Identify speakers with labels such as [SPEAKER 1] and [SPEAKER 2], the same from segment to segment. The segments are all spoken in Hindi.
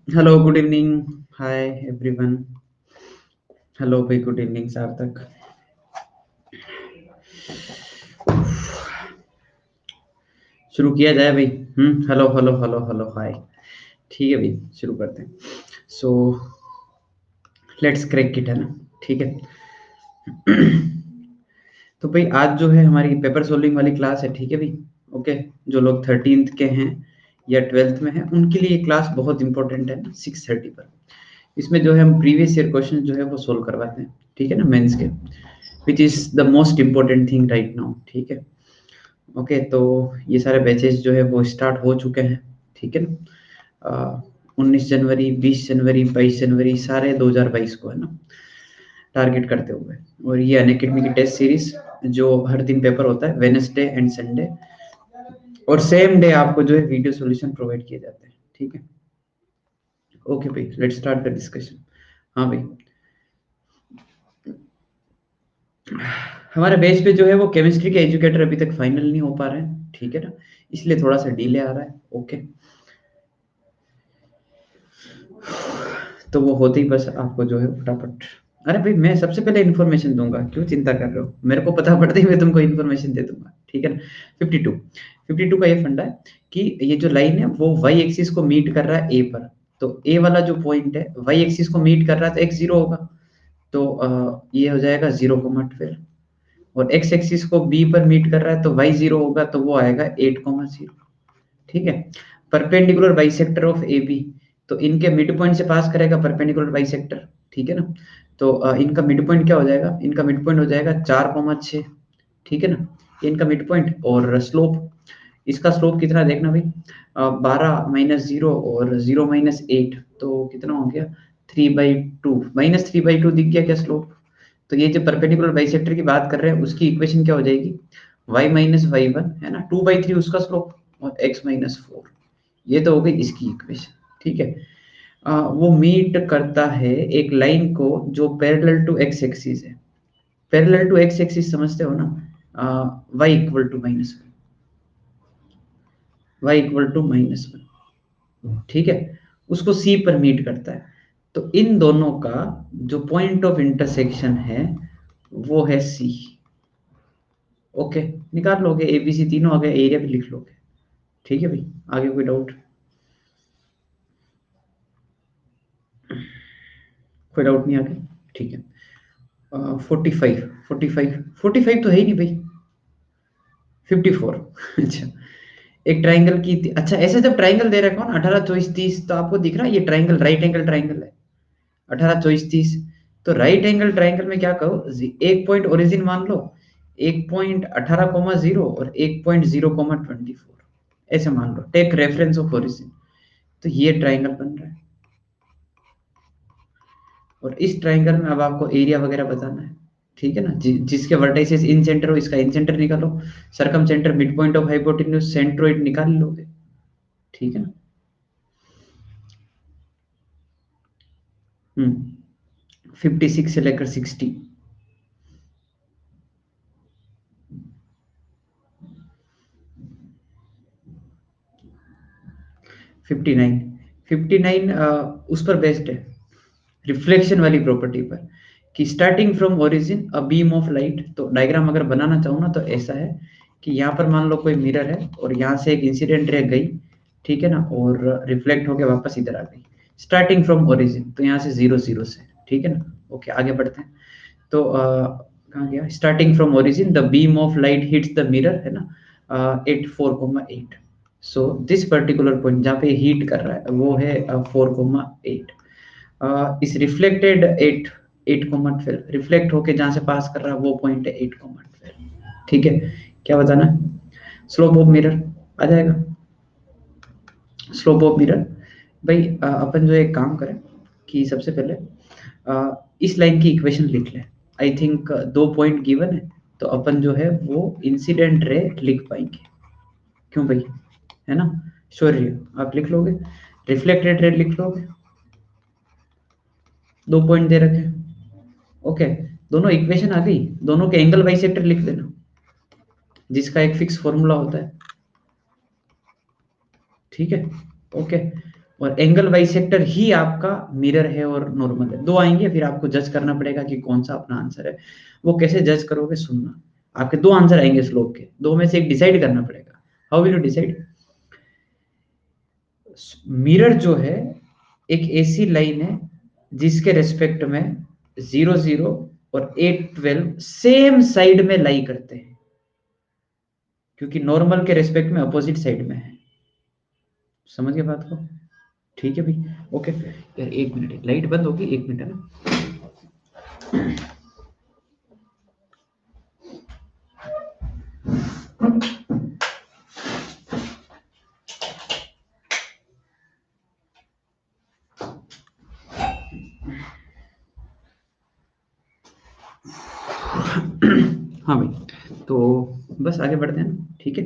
[SPEAKER 1] Hello, good evening. Hi everyone. Hello भाई, गुड इवनिंग सार्थक। शुरू किया जाए भाई। Hello hello hello hello hi. ठीक है भाई, शुरू करते हैं। सो लेट्स क्रैक इट, है ना? ठीक है। तो भाई आज जो है हमारी पेपर सोल्विंग वाली क्लास है, ठीक है भाई। ओके। जो लोग 13th के हैं या 12th में हैं उनके लिए ये क्लास बहुत इंपॉर्टेंट है ना, 6:30 पर। इसमें जो है हम प्रीवियस ईयर क्वेश्चन जो है वो सोल्व करवाते हैं, ठीक है ना, मेंस के, which is the most important thing right now. ठीक है। ओके। तो ये सारे बैचेस जो है वो स्टार्ट हो चुके हैं, ठीक है ना। 19 जनवरी, 20 जनवरी, 22 जनवरी, सारे 2022 को, है ना, टारगेट करते हुए। और ये अनअकैडमी की टेस्ट सीरीज जो हर दिन पेपर होता है, वेडनेसडे एंड संडे, और सेम डे आपको जो है वीडियो सॉल्यूशन प्रोवाइड किए जाते हैं, ठीक है। ओके भाई, लेट्स स्टार्ट द डिस्कशन। हाँ भाई, हमारे बेस पे जो है वो केमिस्ट्री के एजुकेटर अभी तक फाइनल नहीं हो पा रहे हैं, ठीक है ना, इसलिए थोड़ा सा डिले आ रहा है। ओके। तो वो होते ही बस आपको जो है फटाफट, अरे भाई मैं सबसे पहले इन्फॉर्मेशन दूंगा, क्यों चिंता कर रहे हो, मेरे को पता पड़ता ही मैं तुमको इन्फॉर्मेशन दे दूंगा, ठीक है ना। 52 52 का ये फंडा है कि ये जो लाइन है वो वाई एक्सिस को मीट कर रहा है ए पर। तो ए वाला जो पॉइंट है वाई एक्सिस को मीट कर रहा है तो एक्स जीरो होगा। तो ये हो जाएगा 0, 12। और एक्स एक्सिस को बी पर मीट कर रहा है तो वाई जीरो होगा, तो वो आएगा 8, 0। ठीक है। Perpendicular bisector of A B, तो इनके मिड पॉइंट से पास करेगा परपेंडिकुलर बाइसेक्टर, ठीक है ना। तो इनका मिड पॉइंट क्या हो जाएगा, इनका मिड पॉइंट हो जाएगा 4, 6, ठीक है ना। ये इनका मिड पॉइंट। और स्लोप, इसका स्लोप कितना देखना भाई, 12 - 0 और 0 - 8, तो कितना हो गया 3/2, -3/2 दिख गया क्या स्लोप। तो ये जो परपेंडिकुलर बाइसेक्टर की बात कर रहे हैं उसकी इक्वेशन क्या हो जाएगी, y - y1, है ना, 2/3 उसका स्लोप और x - 4। ये तो हो गई इसकी इक्वेशन, ठीक है। वो मीट करता है एक लाइन को जो पैरेलल टू एक्स एक्सिस है। पैरेलल टू एक्स एक्सिस समझते हो ना, y = -1, ठीक है। उसको सी पर मीट करता है। तो इन दोनों का जो पॉइंट ऑफ इंटरसेक्शन है वो है सी। ओके। निकाल लोगे, एबीसी तीनों आ गए, एरिया भी लिख लोगे, ठीक है भाई। आगे कोई डाउट? कोई डाउट नहीं आगे, ठीक है। 45, 45 तो है ही नहीं भाई। 54। अच्छा। एक ट्राइंगल की अच्छा, ऐसे जब ट्राइंगल दे रखा हो ना 18, 24, 30, तो आपको दिख रहा है ये ट्राइंगल राइट एंगल ट्राइंगल है। 18, 24, 30, तो राइट एंगल ट्राइंगल में क्या करो, एक पॉइंट ओरिजिन मान लो, एक पॉइंट 18, 0 और एक पॉइंट 0, 24, ऐसे मान लो, टेक रेफरेंस ऑफ ओरिजिन। तो ये ट्राइंगल बन रहा है। और इस ट्राइंगल में अब आपको एरिया वगैरह बताना है, ठीक है ना। जिसके वर्टाइसेस इन सेंटर हो इसका इन सेंटर निकालो, circumcentre, mid point of hypotenuse, centroid निकाल लोगे, ठीक है ना। 56 से लेकर 60। 59, 59 उस पर बेस्ड है, रिफ्लेक्शन वाली प्रॉपर्टी पर, कि starting from origin a beam of light. तो डायग्राम अगर बनाना चाहूँ ना तो ऐसा है कि यहाँ पर मान लो कोई मिरर है और यहाँ से एक इंसिडेंट रे गई, ठीक है ना, और रिफ्लेक्ट होके वापस इधर आ गई, स्टार्टिंग फ्रॉम ओरिजिन, तो यहाँ से 0, 0 से, ठीक है ना। ओके, आगे बढ़ते हैं। तो कहाँ गया, starting from origin the beam of light hits the mirror, है ना, at 4,8। So this particular point जहाँ पे हीट कर रहा है वो है 4,8। इस रिफ्लेक्टेड 8, 8,12, रिफ्लेक्ट होके जहां से पास कर रहा है वो पॉइंट है 8,12, ठीक है। क्या बताना है, स्लोप ऑफ मिरर आ जाएगा। स्लोप ऑफ मिरर भाई, अपन जो एक काम करें कि सबसे पहले इस लाइन की इक्वेशन लिख लें। आई थिंक दो पॉइंट गिवन है, तो अपन जो है वो इंसिडेंट रे लिख पाएंगे, क्यों भाई, है ना। शौर्य आप लिख लोगे, रिफ्लेक्टेड रे लिख लोगे, दो पॉइंट दे रखे हैं। ओके। दोनों इक्वेशन आ गई, दोनों के एंगल बाइसेक्टर लिख देना, जिसका एक फिक्स फॉर्मूला होता है। ठीक है, ओके। और एंगल बाइसेक्टर ही आपका मिरर है और नॉर्मल है। दो आएंगे, फिर आपको जज करना पड़ेगा कि कौन सा अपना आंसर है। वो कैसे जज करोगे, सुनना। आपके दो आंसर आएंगे स्लोप के, दो में से एक डिसाइड करना पड़ेगा। How will you decide? Mirror जो है एक ऐसी लाइन है जिसके रेस्पेक्ट में 0 0 और 8 12 सेम साइड में लाई करते हैं, क्योंकि नॉर्मल के रेस्पेक्ट में अपोजिट साइड में है। समझ गए बात को? ठीक है भाई, ओके यार। एक मिनट, लाइट बंद होगी, एक मिनट है ना। हाँ भाई, तो बस आगे बढ़ते हैं ना, ठीक है।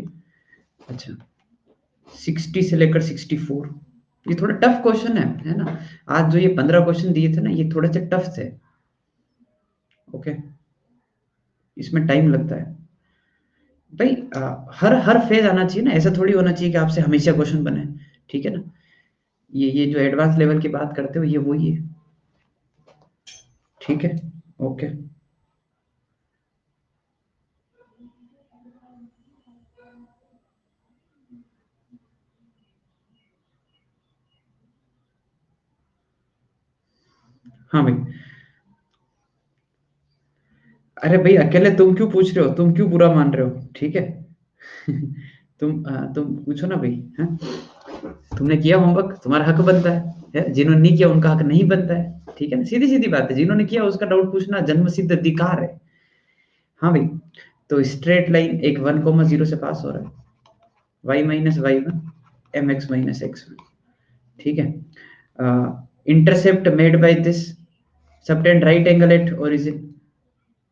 [SPEAKER 1] अच्छा, 60 से लेकर 64, ये थोड़ा टफ क्वेश्चन है ना। आज जो ये 15 क्वेश्चन दिए थे ना, ये थोड़े से टफ थे। ओके, इसमें टाइम लगता है भाई। हर हर फेज आना चाहिए ना, ऐसा थोड़ी होना चाहिए कि आपसे हमेशा क्वेश्चन बने। ठीक है ना, ये जो एडवांस लेवल की बात करते हो, ये वही है। ठीक है, ओके। हाँ भाई। अरे भाई, अकेले तुम क्यों पूछ रहे हो, तुम क्यों बुरा मान रहे हो? ठीक है। तुम पूछो ना भाई। हाँ, तुमने किया होमवर्क, तुम्हारा हक बनता है? जिन्होंने नहीं किया उनका हक नहीं बनता है। ठीक है ना, सीधी सीधी बात है। जिन्होंने किया उसका डाउट पूछना जन्मसिद्ध अधिकार है। हाँ भाई, तो स्ट्रेट लाइन एक 1 0 से पास हो रहा है, y minus y one m x minus x one. ठीक है, intercept made by this subtend right angle at origin.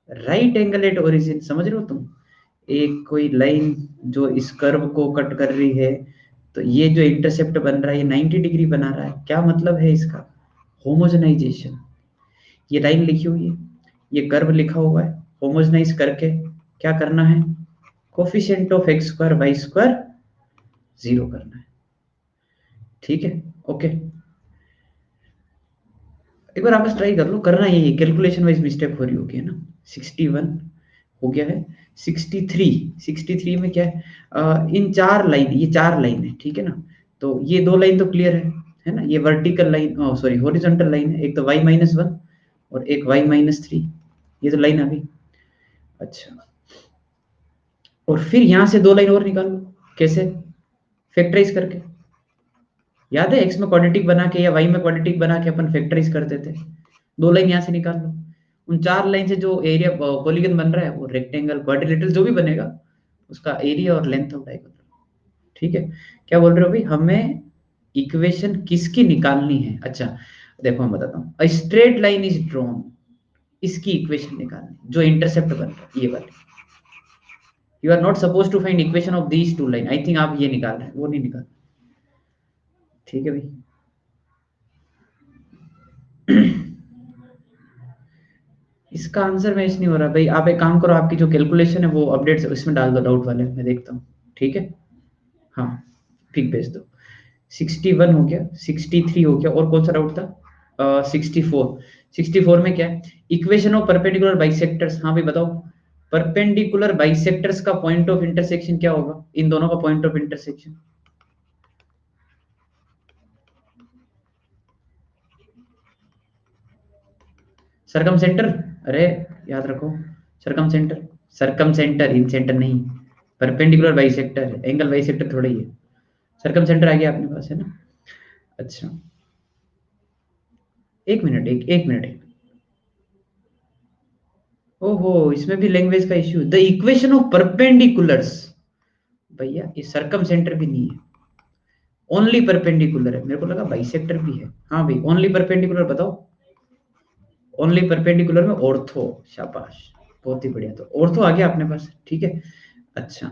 [SPEAKER 1] Right angle at origin, समझ रहे हो तुम? एक कोई लाइन जो इस कर्व को कट कर रही है, तो ये जो इंटरसेप्ट बन रहा है, ये 90 डिग्री बना रहा है। क्या मतलब है इसका? होमोजेनाइजेशन। ये लाइन लिखी हुई है, ये कर्व लिखा हुआ है, होमोजेनाइज करके क्या करना है? Coefficient of x square y square 0 करना है। ठीक है, ओके। एक बार आप बस ट्राई कर लो, करना यही है। कैलकुलेशन वाइज मिस्टेक हो रही होगी, है ना। 61 हो गया है। 63 में क्या है? इन चार लाइन, ये चार लाइन है, ठीक है ना। तो ये दो लाइन तो क्लियर है ना। ये vertical line, sorry horizontal line है। एक तो y-1 और एक y-3, ये तो लाइन आ गई। अच्छा, और फिर यहां से दो लाइन और निकालो। कैसे? फैक्टराइज करके। याद है एक्स में क्वाड्रेटिक बना के या वाई में क्वाड्रेटिक बना के अपन फैक्टराइज करते थे। दो लाइन यहाँ से निकाल लो। उन चार लाइन से जो एरिया पॉलीगन बन रहा है, वो रेक्टेंगल क्वाड्रिलेटरल जो भी बनेगा, उसका एरिया और लेंथ ऑफ डायगोनल। ठीक है, क्या बोल रहे हो भाई? हमें इक्वेशन किसकी निकालनी है? अच्छा, देखो मैं बताता हूँ। A straight line is drawn, इसकी इक्वेशन निकालनी, जो इंटरसेप्ट बन रहा है, ये वाली। You are not suppose to find equation of these two line. I think आप ये निकाल रहे हैं, वो नहीं निकाल। ठीक है भाई। इसका आंसर मैच नहीं हो रहा भाई। आप एक काम करो, आपकी जो कैलकुलेशन है वो अपडेट इसमें डाल दो, डाउट वाले मैं देखता हूँ। ठीक है, हाँ, पिक भेज दो। 61 हो गया, 63 हो गया, और कौन सा डाउट था? 64। 64 में क्या है? Equation of perpendicular bisectors. हाँ भाई बताओ, परपेंडिकुलर बाइसेक्टर्स का पॉइंट ऑफ इंटरसेक्शन क्या होगा? इन दोनों का पॉइंट ऑफ इंटरसेक्शन। सरकम सेंटर। अरे याद रखो, सरकम सेंटर। सरकम सेंटर, इन सेंटर नहीं। परपेंडिकुलर बाइसेक्टर है, एंगल बाइसेक्टर थोड़ा ही है। सरकम सेंटर आ गया अपने पास, है ना। अच्छा, एक मिनट, एक मिनट। ओहो, इसमें भी लैंग्वेज का issue. The equation of perpendiculars, भैया ये सरकम सेंटर भी नहीं है, ओनली परपेंडिकुलर है। मेरे को लगा बाइसेक्टर भी है। हाँ भाई, ओनली परपेंडिकुलर बताओ। ओनली परपेंडिकुलर में ऑर्थो। शाबाश, बहुत ही बढ़िया। तो ऑर्थो आ गया अपने पास, ठीक है। अच्छा,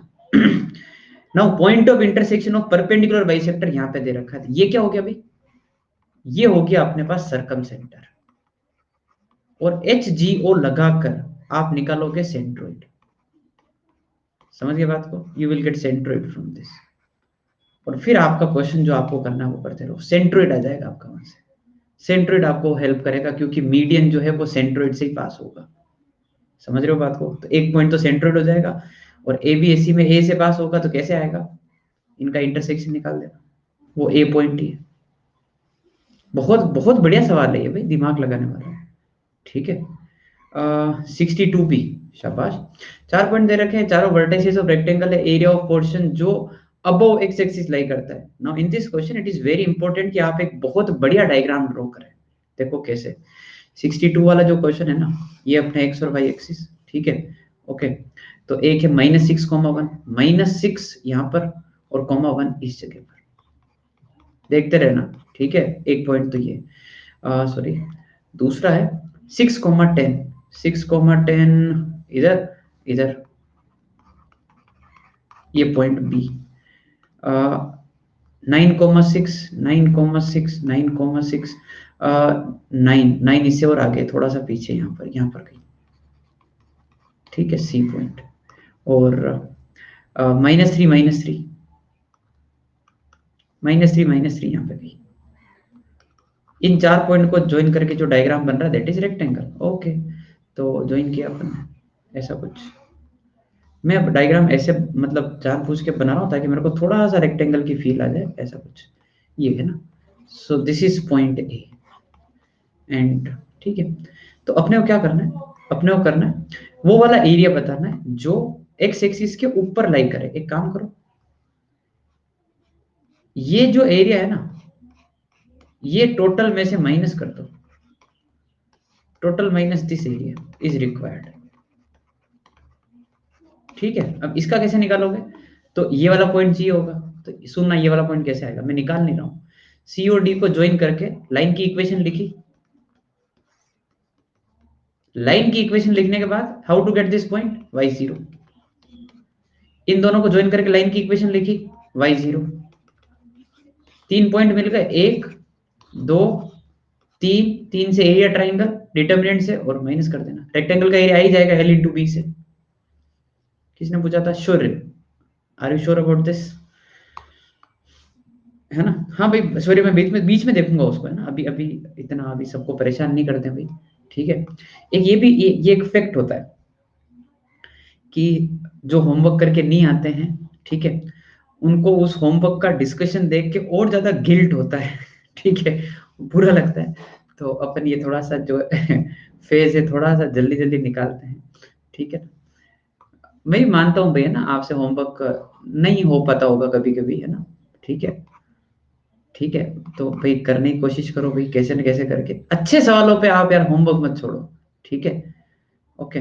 [SPEAKER 1] now point of intersection of perpendicular bisector यहाँ पे दे रखा है। ये क्या हो गया भाई? ये हो गया अपने पास सरकम सेंटर। और एच जी ओ लगाकर आप निकालोगे सेंट्रोइड। समझ गए बात को? You will gate centroid from this. और फिर आपका क्वेश्चन जो आपको करना है वो करते रहो। सेंट्रोइड आ जाएगा आपका वहां से, सेंट्रोइड आपको हेल्प करेगा क्योंकि मीडियन जो है वो सेंट्रोइड से ही पास होगा। समझ रहे हो बात को? तो एक पॉइंट तो सेंट्रोइड हो जाएगा, और ए बी एस सी में ए से पास होगा तो कैसे आएगा, इनका इंटरसेक्शन निकाल देना, वो ए पॉइंट ही है। बहुत बहुत बढ़िया सवाल है ये भाई, दिमाग लगाने वाला। ठीक है, 62 बी, शाबाश। 4 पॉइंट दे रखे हैं, चारों वर्टिसेस ऑफ रेक्टेंगल है, एरिया ऑफ पोर्शन जो अबव एक्स एक्सिस लाई करता है। Now in this question it is very important कि आप एक बहुत बढ़िया डायग्राम ड्रॉ करें। देखो कैसे, 62 वाला जो क्वेश्चन है ना, ये अपने एक्स और वाई एक्सिस, ठीक है, ओके। तो एक है -6,1, -6 यहाँ पर और -1 इस जगह पर, देखते रहना, ठीक है। एक पॉइंट तो ये, सॉरी, दूसरा है 6,10, 6,10 इधर, इधर, ये पॉइंट बी। 9,6, 9,6, 9,6, 9 इससे और आगे थोड़ा सा पीछे, यहाँ पर कहीं, ठीक है, सी पॉइंट। और -3, -3, -3 यहाँ पे कहीं। इन 4 पॉइंट को ज्वाइन करके जो डायग्राम बन रहा है दैट इज रेक्टेंगल, ओके। तो ज्वाइन किया अपन ने, ऐसा कुछ। मैं अब डायग्राम ऐसे मतलब जानबूझ के बना रहा हूँ ताकि मेरे को थोड़ा सा रेक्टेंगल की फील आ जाए, ऐसा कुछ। ये है ना, so this is point A and, ठीक है। तो अपने को क्या करना है, अपने को करना है वो वाला एरिया बताना है जो एक्स एक्सिस के ऊपर लाई करे। एक काम करो, ये जो एरिया है ना, ये टोटल में से माइनस कर दो, total minus this area is required, ठीक है। अब इसका कैसे निकालोगे, तो ये वाला पॉइंट जी होगा, तो सुनना, ये वाला पॉइंट कैसे आएगा, मैं निकाल नहीं रहा हूं। सी और डी को ज्वाइन करके लाइन की इक्वेशन लिखी, लाइन की इक्वेशन लिखने के बाद how to get this point, y0। इन दोनों को ज्वाइन करके लाइन की इक्वेशन लिखी, y0। 3 पॉइंट मिल गए, 1, 2, 3, 3 से एरिया ट्राइंगल डिटर्मिनेंट से और माइनस कर देना, रेक्टेंगल का एरिया आ ही जाएगा L इंटू बी से। किसने पूछा था, sure, are you sure about this, है ना? हाँ भाई, सॉरी, मैं बीच में देखूंगा उसको, है ना, अभी अभी इतना अभी सबको परेशान नहीं करते भाई, ठीक है। एक ये भी, ये एक फैक्ट होता है कि जो होमवर्क करके नहीं आते हैं, ठीक है, उनको उस होमवर्क का डिस्कशन देख के और ज्यादा गिल्ट होता है ठीक है, बुरा लगता है। तो अपन ये थोड़ा सा जो फेज है थोड़ा सा जल्दी जल्दी निकालते हैं, ठीक है। मैं भी मानता हूँ भैया ना, आपसे होमवर्क नहीं हो पाता होगा कभी कभी, है ना, ठीक है, ठीक है। तो भाई करने की कोशिश करो भाई, कैसे न कैसे करके अच्छे सवालों पे आप यार होमवर्क मत छोड़ो, ठीक है, ओके।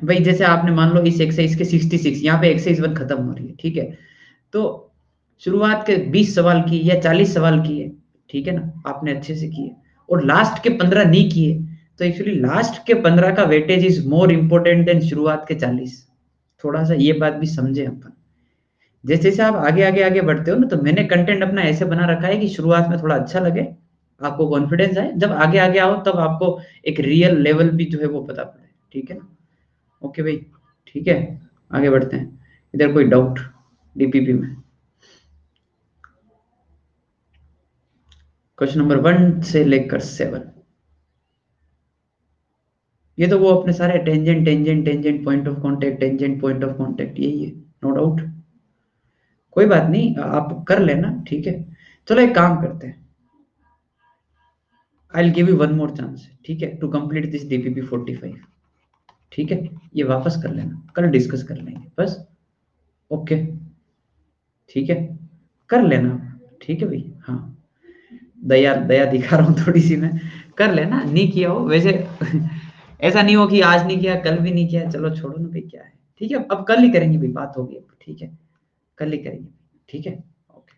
[SPEAKER 1] भाई जैसे आपने मान लो इस एक्सरसाइज के 66, यहाँ पे एक्सरसाइज 1 खत्म हो रही है, ठीक है। तो शुरुआत के 20 सवाल की या 40 सवाल किए, ठीक है ना, आपने अच्छे से किए, और लास्ट के 15 नहीं किए, तो एक्चुअली लास्ट के 15 का weightage is more important than शुरुआत के 40। थोड़ा सा ये बात भी समझे अपन। जैसे जैसे आप आगे आगे आगे बढ़ते हो ना, तो मैंने कंटेंट अपना ऐसे बना रखा है कि शुरुआत में थोड़ा अच्छा लगे, आपको कॉन्फिडेंस आए, जब आगे आगे आओ तब आपको एक रियल लेवल भी जो है वो पता पड़े, ठीक है ना, ओके भाई, ठीक है। आगे बढ़ते हैं, इधर कोई डाउट डीपीपी में? क्वेश्चन नंबर 1 से लेकर 7, ये तो वो अपने सारे tangent tangent tangent point of contact, tangent point of contact, यही है, नो डाउट। कोई बात नहीं, आप कर लेना, ठीक है। चलो एक काम करते हैं, I will give you one more chance, ठीक है, टू कंप्लीट दिस डीपीपी 45, ठीक है। ये वापस कर लेना, कल डिस्कस कर लेंगे बस, ओके, ठीक है, कर लेना, ठीक है भाई, हाँ। दया दया दिखा रहा हूँ थोड़ी सी मैं, कर लेना, नहीं किया हो वैसे ऐसा नहीं हो कि आज नहीं किया कल भी नहीं किया, चलो छोड़ो ना भाई, क्या है, ठीक है, अब कल ही करेंगे भाई, बात होगी अब, ठीक है, कल ही करेंगे, ठीक है, ओके।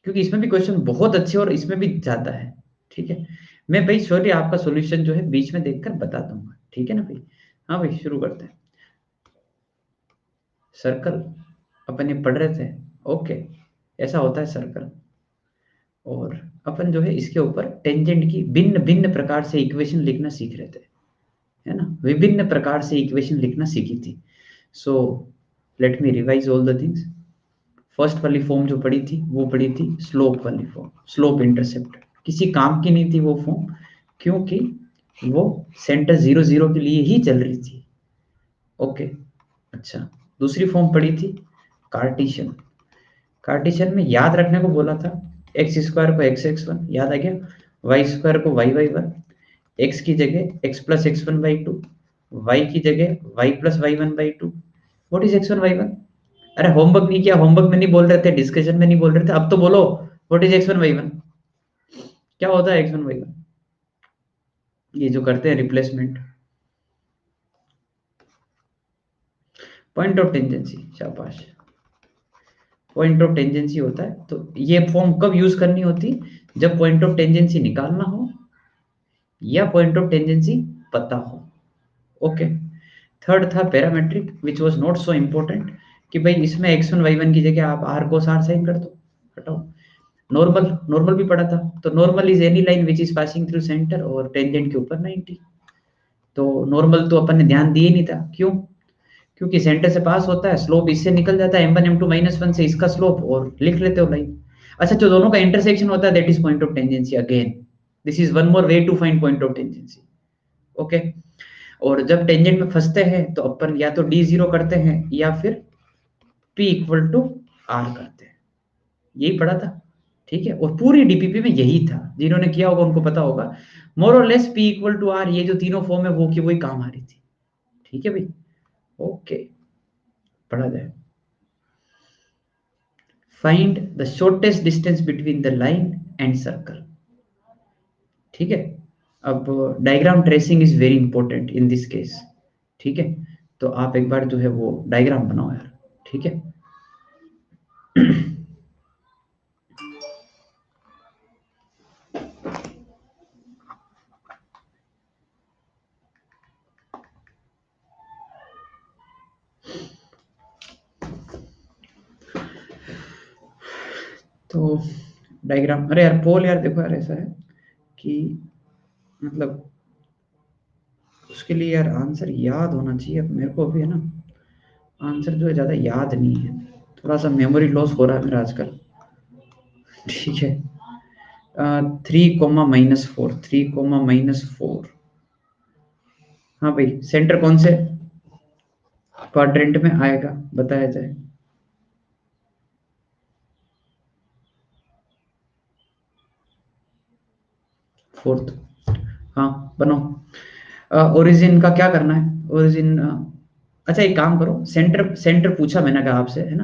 [SPEAKER 1] क्योंकि इसमें भी क्वेश्चन बहुत अच्छे और इसमें भी ज्यादा है, ठीक है। मैं भाई सॉरी, आपका सॉल्यूशन जो है बीच में देखकर बता दूंगा, ठीक है ना भाई। हाँ भाई, शुरू करते हैं। सर्कल अपन ये पढ़ रहे थे, ओके, ऐसा होता है सर्कल। और अपन जो है इसके ऊपर टेंजेंट की भिन्न भिन्न प्रकार से इक्वेशन लिखना सीख रहे थे, है ना, विभिन्न प्रकार से इक्वेशन लिखना सीखी थी। So let me revise all the things. First वाली फॉर्म जो पड़ी थी वो पड़ी थी स्लोप वाली फॉर्म, स्लोप इंटरसेप्ट, किसी काम की नहीं थी वो फॉर्म, क्योंकि वो सेंटर 0 0 के लिए ही चल रही थी। ओके, अच्छा, दूसरी फॉर्म पड़ी थी कार्टेशियन। कार्टेशियन में याद रखने को बोला था, एक्स स्क्वायर को एक्स एक्स वन याद आ गया, वाई स्क्वायर को वाई वाई वन, एक्स की जगह x plus x one by two, y की जगह y plus y one by two. What is x one y one? अरे होमवर्क नहीं किया, होमवर्क में नहीं बोल रहे थे, डिस्कशन में नहीं बोल रहे थे, अब तो बोलो what is x one y one, क्या होता है एक्स वन वाई वन? ये जो करते हैं रिप्लेसमेंट, पॉइंट ऑफ टेंजेंसी, शाबाश, पॉइंट ऑफ टेंजेंसी होता है। तो ये फॉर्म कब यूज करनी होती? जब पॉइंट ऑफ टेंजेंसी निकालना हो या पॉइंट ऑफ टेंजेंसी पता हो। ओके, थर्ड था parametric which was not so important, कि भाई इसमें x1 y1 की जगह आप r cos r sin कर दो, हटाओ। नॉर्मल, नॉर्मल भी पढ़ा था, तो normal is any line which is passing through centre और टेंजेंट के ऊपर 90। तो नॉर्मल तो अपन ने ध्यान दिए नहीं था, क्यों? क्योंकि सेंटर से पास होता है, स्लोप इससे निकल जाता है m1 m2 -1 से इसका स्लोप, और लिख लेते हो लाइन। अच्छा, जो दोनों का इंटरसेक्शन होता है that is point of tangency again, this is one more way to find point of tangency. Okay, और जब टेंजेंट में फंसते हैं तो अपन या तो डी जीरो करते हैं या फिर P इक्वल टू आर करते हैं, यही पढ़ा था, ठीक है। और पूरी डीपीपी में यही था, जिन्होंने किया होगा उनको पता होगा, more or less P equal to r, ये जो तीनों फॉर्म है वो की वही काम आ रही थी, ठीक है भाई। ओके, पढ़ा जाए। Find the shortest distance between the line and circle, ठीक है। अब diagram tracing is very important in this case, ठीक है। तो आप एक बार जो है वो डायग्राम बनाओ यार, ठीक है। तो डायग्राम, अरे यार पोल यार, देखो यार ऐसा है कि मतलब उसके लिए यार आंसर याद होना चाहिए। अब मेरे को भी है ना, आंसर जो है ज़्यादा याद नहीं है, थोड़ा सा मेमोरी लॉस हो रहा है मेरा आजकल, ठीक है। 3, -4, हाँ भाई, सेंटर कौन से क्वाड्रेंट में आएगा बताया जाए। फोर्थ, हाँ बनाओ। ओरिजिन का क्या करना है, ओरिजिन, अच्छा एक काम करो, सेंटर, सेंटर पूछा मैंने कहा आपसे, है ना।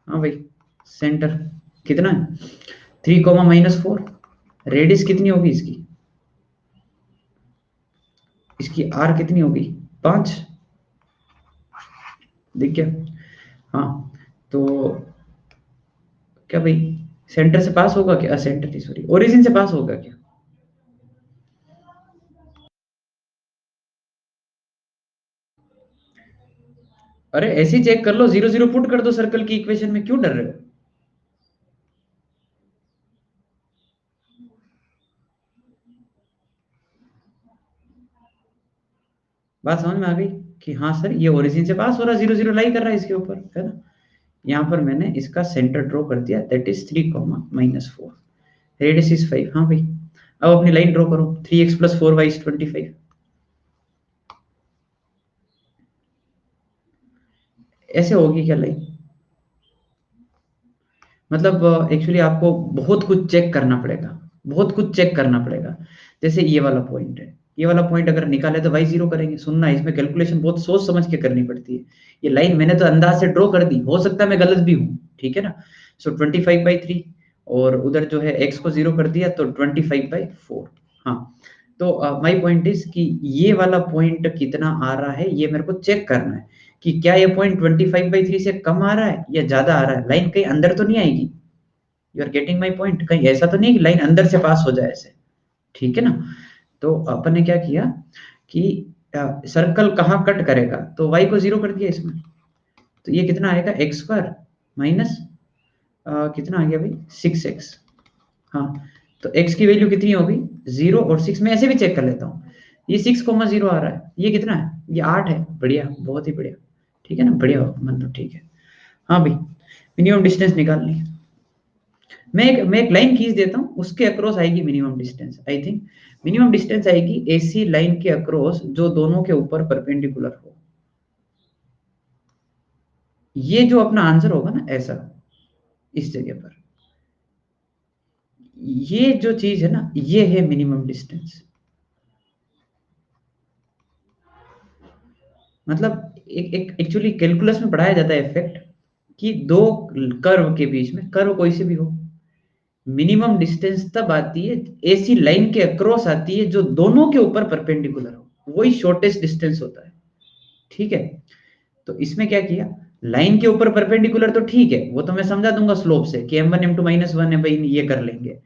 [SPEAKER 1] हाँ भाई, सेंटर कितना है? 3, -4, रेडियस कितनी होगी इसकी? इसकी आर कितनी होगी? 5, दिख गया? हाँ, तो क्या भाई, सेंटर से पास होगा क्या? सेंटर नहीं, सॉरी, ओरिजिन से पास होगा क्या? अरे ऐसे ही चेक कर लो, 0 0 पुट कर दो सर्कल की इक्वेशन में, क्यों डर रहे हो? बात समझ में आ गई कि हाँ सर ये ओरिजिन से पास हो रहा है, 0 0 लाई कर रहा है इसके ऊपर, है ना। यहाँ पर मैंने इसका सेंटर ड्रॉ कर दिया, दैट इज 3, -4, रेडियस इज 5। हाँ भाई, अब अपनी लाइन ड्रॉ करो, 3x + 4y = 25। ऐसे होगी क्या लाइन? मतलब एक्चुअली आपको बहुत कुछ चेक करना पड़ेगा, बहुत कुछ चेक करना पड़ेगा। जैसे ये वाला पॉइंट है, ये वाला पॉइंट अगर निकाले तो y0 करेंगे, सुनना, इसमें कैलकुलेशन बहुत सोच समझ के करनी पड़ती है। ये लाइन मैंने तो अंदाज से ड्रॉ कर दी, हो सकता है मैं गलत भी हूँ, ठीक है ना। सो 25/3, और उधर जो है x को 0 कर दिया तो 25/4। हाँ, तो माय पॉइंट इज कि ये वाला पॉइंट कितना आ रहा है ये मेरे को चेक करना है, कि क्या ये पॉइंट 25/3 से कम आ रहा है या ज्यादा आ रहा है, लाइन कहीं अंदर तो नहीं आएगी। You are getting my point, कहीं ऐसा तो नहीं कि लाइन अंदर से पास हो जाए ऐसे, ठीक है ना। तो अपन ने क्या किया कि सर्कल कहाँ कट करेगा, तो y को 0 कर दिया इसमें, तो ये कितना आएगा, x² माइनस कितना आ गया भाई, 6x। हाँ, तो x की वैल्यू कितनी होगी, 0 और 6, में ऐसे भी चेक कर लेता हूँ, ये 6, 0 आ रहा है, ये कितना है, ये 8 है, बढ़िया, बहुत ही बढ़िया, ठीक है ना, बढ़िया, मतलब ठीक है। हाँ भाई, मिनिमम डिस्टेंस निकालनी है। मैं एक लाइन खींच देता हूँ, उसके अक्रॉस आएगी minimum distance. I think minimum distance आएगी ऐसी लाइन के अक्रॉस जो दोनों के ऊपर परपेंडिकुलर हो। ये जो अपना आंसर होगा ना ऐसा, इस जगह पर, ये जो चीज है ना, ये है मिनिमम डिस्टेंस। मतलब एक एक एक्चुअली कैलकुलस में पढ़ाया जाता है इफेक्ट कि दो कर्व के बीच में, कर्व कोई से भी हो, मिनिमम डिस्टेंस तब आती है ऐसी लाइन के अक्रॉस आती है जो दोनों के ऊपर परपेंडिकुलर हो, वही शॉर्टेस्ट डिस्टेंस होता है। ठीक है, तो इसमें क्या किया, लाइन के ऊपर परपेंडिकुलर तो ठीक है, वो तो मैं समझा दूंगा स्लोप से कि m1 m2 -1 है भाई, ये कर लेंगे।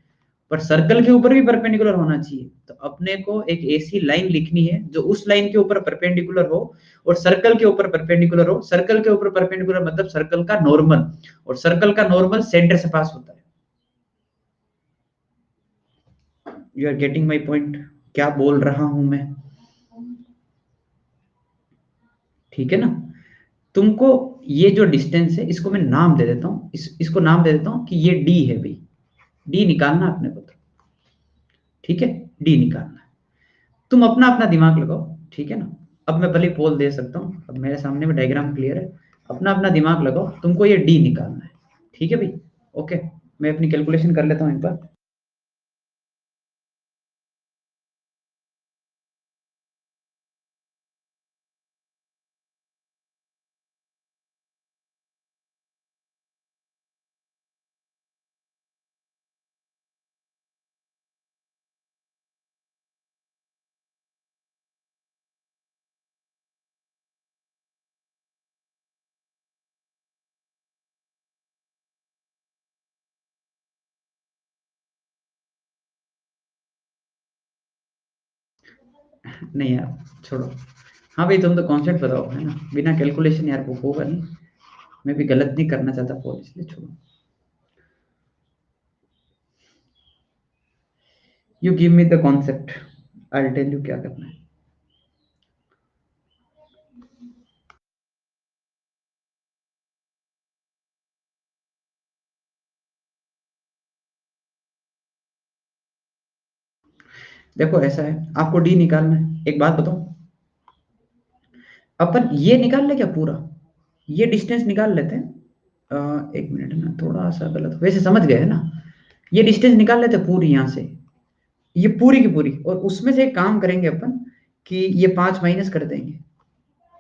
[SPEAKER 1] पर सर्कल के ऊपर भी परपेंडिकुलर होना चाहिए, तो अपने को एक ऐसी लाइन लिखनी है जो उस लाइन के ऊपर परपेंडिकुलर हो और सर्कल के ऊपर परपेंडिकुलर हो। सर्कल के ऊपर परपेंडिकुलर मतलब सर्कल का नॉर्मल, और सर्कल का नॉर्मल सेंटर से पास होता है। You are getting my point, क्या बोल रहा हूं मैं? ठीक है ना? तुमको ये जो डिस्टेंस है इसको मैं नाम दे देता हूँ, इसको नाम दे देता हूँ कि ये डी है भाई। डी निकालना अपने को तो, ठीक है, डी निकालना है। तुम अपना अपना दिमाग लगाओ, ठीक है ना? अब मैं भले पोल दे सकता हूँ, अब मेरे सामने में डायग्राम क्लियर है। अपना अपना दिमाग लगाओ, तुमको ये डी निकालना है। ठीक है भाई, ओके। मैं अपनी कैलकुलेशन कर लेता हूँ एक बार। नहीं यार, छोड़ो। हाँ भाई, तुम तो कॉन्सेप्ट बताओ, है ना? बिना कैलकुलेशन यार वो होगा नहीं। मैं भी गलत नहीं करना चाहता पोल, इसलिए छोड़ो। You give me the concept, I tell you क्या करना है। देखो ऐसा है, आपको डी निकालना है। एक बात बताओ, अपन ये निकाल ले क्या पूरा, ये डिस्टेंस निकाल लेते हैं। एक मिनट ना, थोड़ा सा गलत, वैसे समझ गए है ना? ये डिस्टेंस निकाल लेते हैं पूरी यहाँ से, ये पूरी की पूरी, और उसमें से एक काम करेंगे अपन कि ये 5 माइनस कर देंगे।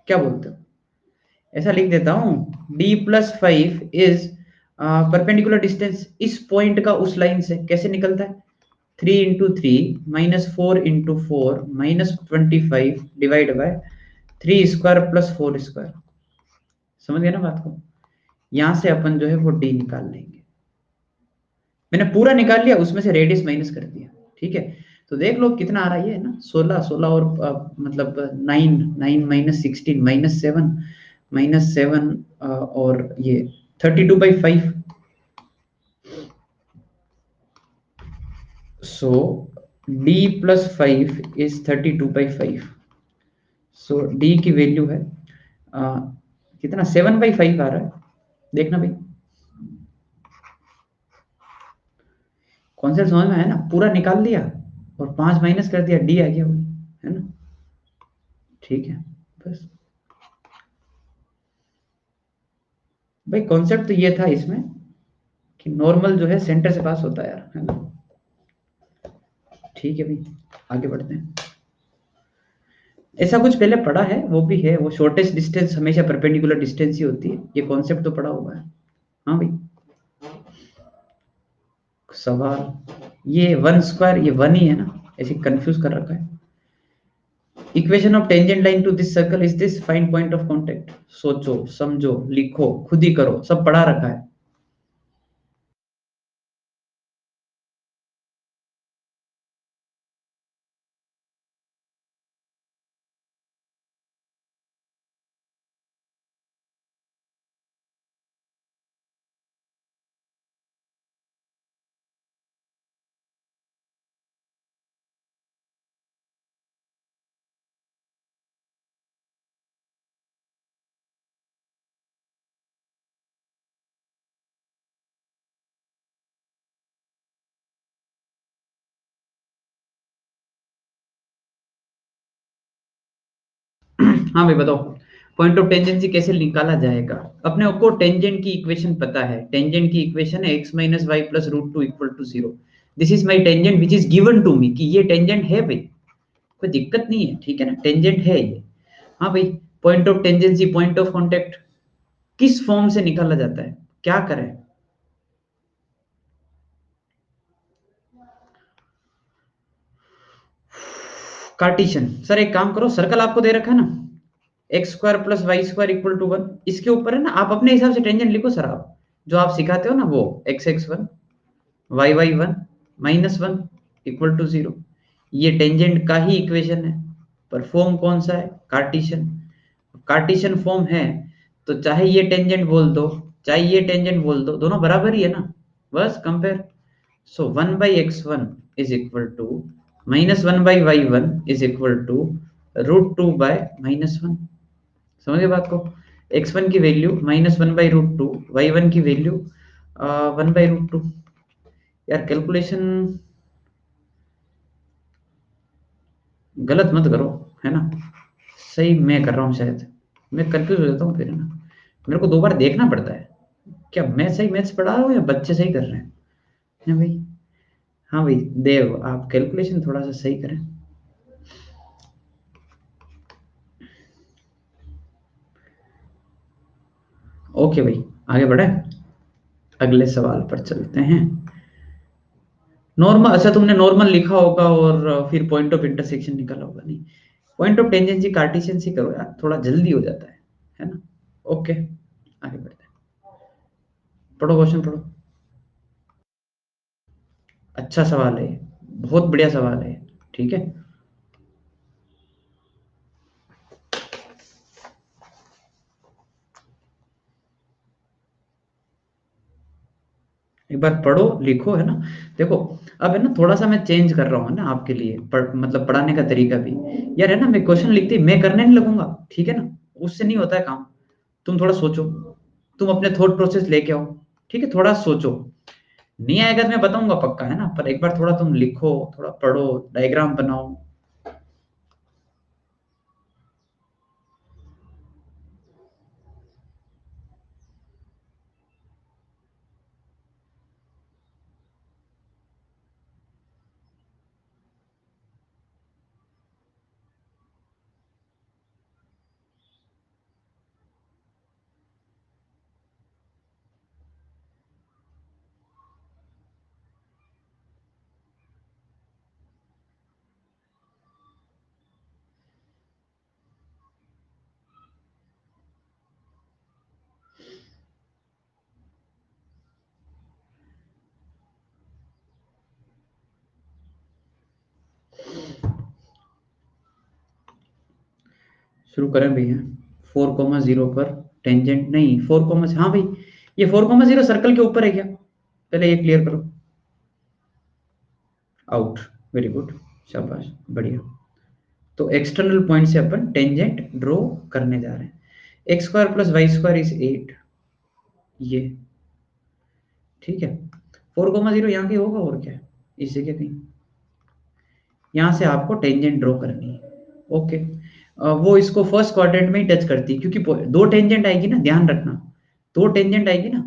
[SPEAKER 1] क्या बोलते हो? ऐसा लिख देता हूँ, d+5 इज परपेंडिकुलर डिस्टेंस इस पॉइंट का उस लाइन से। कैसे निकलता है? 3 × 3 -4 × 4 -25 डिवाइड बाय 3² + 4²। समझ गए ना बात को? यहां से अपन जो है वो डी निकाल लेंगे। मैंने पूरा निकाल लिया, उसमें से रेडियस माइनस कर दिया। ठीक है, तो देख लो कितना आ रहा है, ये है ना 16, 16 और मतलब 9, 9 -16 -7 -7 और ये 32/5। सो d+5 इज 32/5। सो डी की वैल्यू है अ, कितना, 7/5 आ रहा है। देखना भाई, कॉन्सेप्ट समझ में आया ना? पूरा निकाल लिया और 5 माइनस कर दिया, डी आ गया वो, है ना? ठीक है, बस भाई, कॉन्सेप्ट तो ये था इसमें कि नॉर्मल जो है सेंटर से पास होता है यार, है ना? ठीक है भाई, आगे बढ़ते हैं। ऐसा कुछ पहले पढ़ा है, वो भी है, वो शॉर्टेस्ट डिस्टेंस हमेशा परपेंडिकुलर डिस्टेंस ही होती है, ये कॉन्सेप्ट तो पढ़ा हुआ है। हाँ भाई, सवाल ये 1² ये 1 ही है ना, ऐसे कंफ्यूज कर रखा है। Equation of tangent line to this circle is this, find point of contact. सोचो, समझो, लिखो, खुद ही करो, सब पढ़ा रखा है। हाँ भाई बताओ, पॉइंट ऑफ टेंजेंसी कैसे निकाला जाएगा? अपने को टेंजेंट की इक्वेशन पता है, टेंजेंट की इक्वेशन है x minus y plus root two equal to zero. This is my tangent which is given to me, कि ये टेंजेंट है भाई, कोई दिक्कत नहीं है, ठीक है ना, टेंजेंट है ये। हाँ भाई, point of tangency, point of contact किस फॉर्म से निकाला जाता है, क्या करें? कार्टिशियन। सर एक काम करो, सर्कल आपको दे रखा है ना, x square plus y square equal to one, इसके ऊपर है ना, आप अपने हिसाब से टेंजेंट लिखो सर, आप जो आप सिखाते हो ना वो, x x one, y y one, minus one equal to zero, ये टेंजेंट का ही इक्वेशन है। पर फॉर्म कौन सा है? कार्टिशियन। कार्टिशियन फॉर्म है तो चाहे ये टेंजेंट बोल दो, चाहे ये टेंजेंट बोल दो, दोनों बराबर ही है ना, बस compare. So one by x one is equal to minus one by y one is equal to root two by minus one. समझ गए बात को? एक्स वन की value minus one by root two, y one की value one by root two. यार कैलकुलेशन गलत मत करो, है ना, सही मैं कर रहा हूँ शायद, मैं कंफ्यूज हो जाता हूँ फिर, है ना, मेरे को दो बार देखना पड़ता है, क्या मैं सही मैथ्स पढ़ा रहा हूँ या बच्चे सही कर रहे हैं? है भाई? हाँ भाई देव, आप कैलकुलेशन थोड़ा सा सही करें। ओके भाई, आगे बढ़े, अगले सवाल पर चलते हैं। नॉर्मल, अच्छा तुमने नॉर्मल लिखा होगा और फिर पॉइंट ऑफ इंटरसेक्शन निकाला होगा, नहीं, पॉइंट ऑफ टेंजेंसी कार्टेशियन से करो यार, थोड़ा जल्दी हो जाता है ना। ओके, आगे बढ़ते हैं, पढ़ो क्वेश्चन पढ़ो। अच्छा सवाल है, बहुत बढ़िया सवाल है, ठीक है। एक बार पढ़ो लिखो, है ना। देखो, अब है ना, थोड़ा सा मैं चेंज कर रहा हूँ ना आपके लिए, मतलब पढ़ाने का तरीका भी। यार है ना, मैं क्वेश्चन लिखती मैं करने नहीं लगूंगा, ठीक है ना, उससे नहीं होता है काम। तुम थोड़ा सोचो, तुम अपने थॉट प्रोसेस लेके आओ, ठीक है, थोड़ा सोचो। नहीं आएगा तो मैं बताऊंगा पक्का, है ना, पर एक बार थोड़ा तुम लिखो, थोड़ा पढ़ो, डायग्राम बनाओ। शुरू करें भैया। 4,0 पर टेंजेंट नहीं, 4, हाँ भाई, ये 4,0 सर्कल के ऊपर है क्या? पहले ये क्लियर करो। आउट, वेरी गुड, शाबाश, बढ़िया। तो एक्सटर्नल पॉइंट से अपन टेंजेंट ड्रॉ करने जा रहे हैं। X square plus y square is 8, ये ठीक है। 4,0 यहाँ के होगा और क्या है, इस जगह कहीं, यहाँ से आपको टेंजेंट ड्रॉ करनी है। ओके, वो इसको फर्स्ट क्वाड्रेंट में ही टच करती है, क्योंकि दो टेंजेंट आएगी ना, ध्यान रखना, दो टेंजेंट आएगी ना,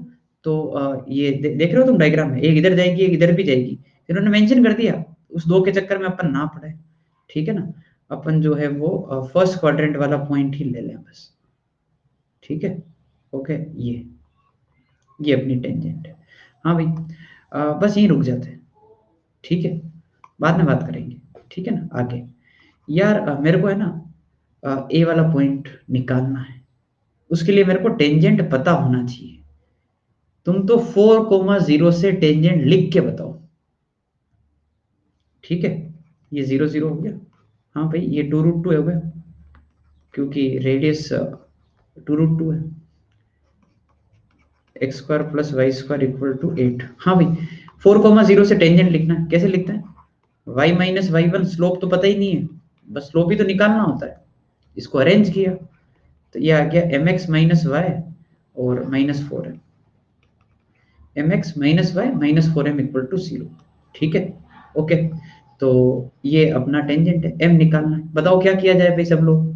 [SPEAKER 1] तो ये देख रहे हो तुम डायग्राम में, एक इधर जाएगी एक इधर भी जाएगी, इन्होंने मेंशन कर दिया, उस दो के चक्कर में अपन ना पड़े, ठीक है ना। अपन जो है वो फर्स्ट क्वाड्रेंट वाला पॉइंट ही ले लें बस, ठीक है। ओके, ये अपनी टेंजेंट है। हाँ भाई, बस यहीं रुक जाते हैं, ठीक है, बाद में बात करेंगे, ठीक है ना, आगे। यार मेरे को है ना ए वाला पॉइंट निकालना है, उसके लिए मेरे को टेंजेंट पता होना चाहिए। तुम तो 4,0 से टेंजेंट लिख के बताओ, ठीक है। ये 0 0 हो गया, हाँ भाई, ये 2√2 हो गया, क्योंकि रेडियस 2√2 है। X square plus y square equal to 8, हाँ भाई, 4,0 से टेंजेंट लिखना है, कैसे लिखते हैं? Y minus y one, slope तो पता ही नहीं है, बस स्लोप ही तो निकालना होता है, इसको अरेंज किया, तो ये आ गया एम एक्स माइनस वाई और -4 है, m x minus y -4m equal to 0, ठीक है। ओके, तो ये अपना टेंजेंट है, एम निकालना है, बताओ क्या किया जाए भाई सब लोग?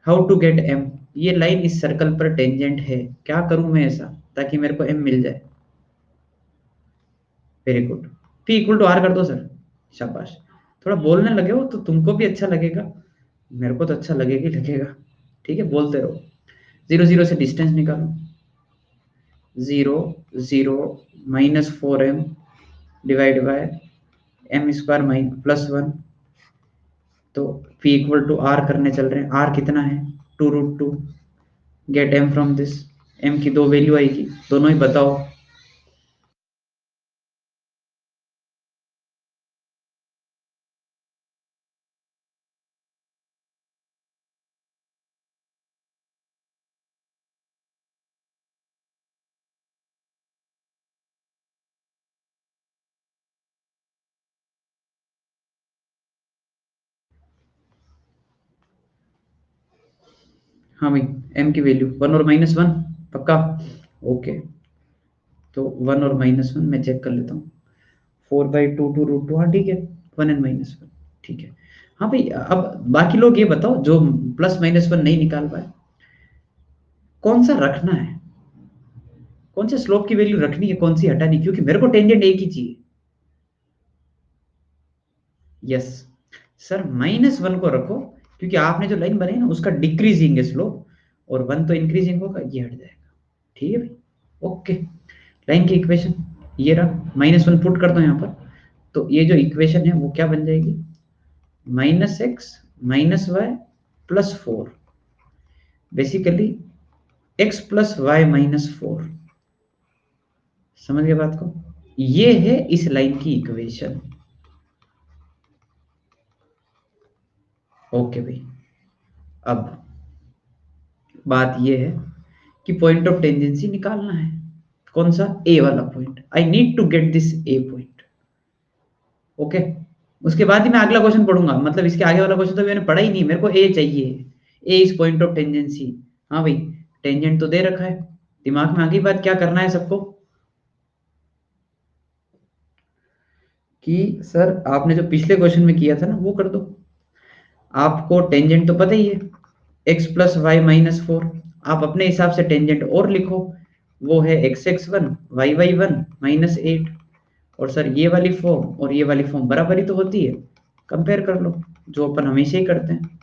[SPEAKER 1] हाउ टू गेट m, ये लाइन इस सर्कल पर टेंजेंट है, क्या करूं मैं ऐसा ताकि मेरे को m मिल जाए। Very good. p equal to r कर दो सर। शाबाश। थोड़ा बोलने लगे हो तो तुमको भी अच्छा लगेगा, मेरे को तो अच्छा लगेगा ही लगेगा। ठीक है, बोलते रहो। 0 0 से डिस्टेंस निकालो। 0 0 -4m divide by m square +1। तो p इक्वल टू r करने चल रहे हैं, r कितना है 2√2। Get m from this, m की दो वैल्यू आएगी, दोनों ही बताओ। हाँ भाई, m की वैल्यू 1 और -1 पक्का। ओके, तो 1 और -1 मैं चेक कर लेता हूँ। 4/2 √2, हाँ ठीक है, 1 एंड -1 ठीक है। हाँ भाई, अब बाकी लोग ये बताओ जो +-1 नहीं निकाल पाए, कौन सा रखना है, कौन से स्लोप की वैल्यू रखनी है, कौन सी हटानी, क्योंकि मेरे को टेंजेंट एक ही चाहिए। यस सर, -1 को रखो, क्योंकि आपने जो लाइन बनाई ना उसका डिक्रीजिंग है स्लोप, और 1 तो इंक्रीजिंग होगा, ये हट जाएगा। ठीक है भाई, ओके। लाइन की इक्वेशन ये रहा, -1 पुट कर दो यहाँ पर, तो ये जो इक्वेशन है वो क्या बन जाएगी, -x -y +4, basically x + y -4। समझ गए बात को, ये है इस लाइन की इक्वेशन। ओके भाई, अब बात ये है कि पॉइंट ऑफ टेंजेंसी निकालना है, कौन सा, ए वाला point. I need to get this A point. Okay, उसके बाद ही मैं अगला क्वेश्चन पढ़ूंगा, मतलब इसके आगे वाला क्वेश्चन तो मैंने पढ़ा ही नहीं, मेरे को ए चाहिए, ए इज पॉइंट ऑफ टेंजेंसी। हाँ भाई, टेंजेंट तो दे रखा है, दिमाग में आगे बात क्या करना है सबको, कि सर आपने जो पिछले क्वेश्चन में किया था ना वो कर दो। आपको टेंजेंट तो पता ही है, x + y -4। आप अपने हिसाब से टेंजेंट और लिखो, वो है x(x1) y(y1) -8। और सर ये वाली फॉर्म और ये वाली फॉर्म बराबरी तो होती है, कंपेयर कर लो, जो अपन हमेशा ही करते हैं।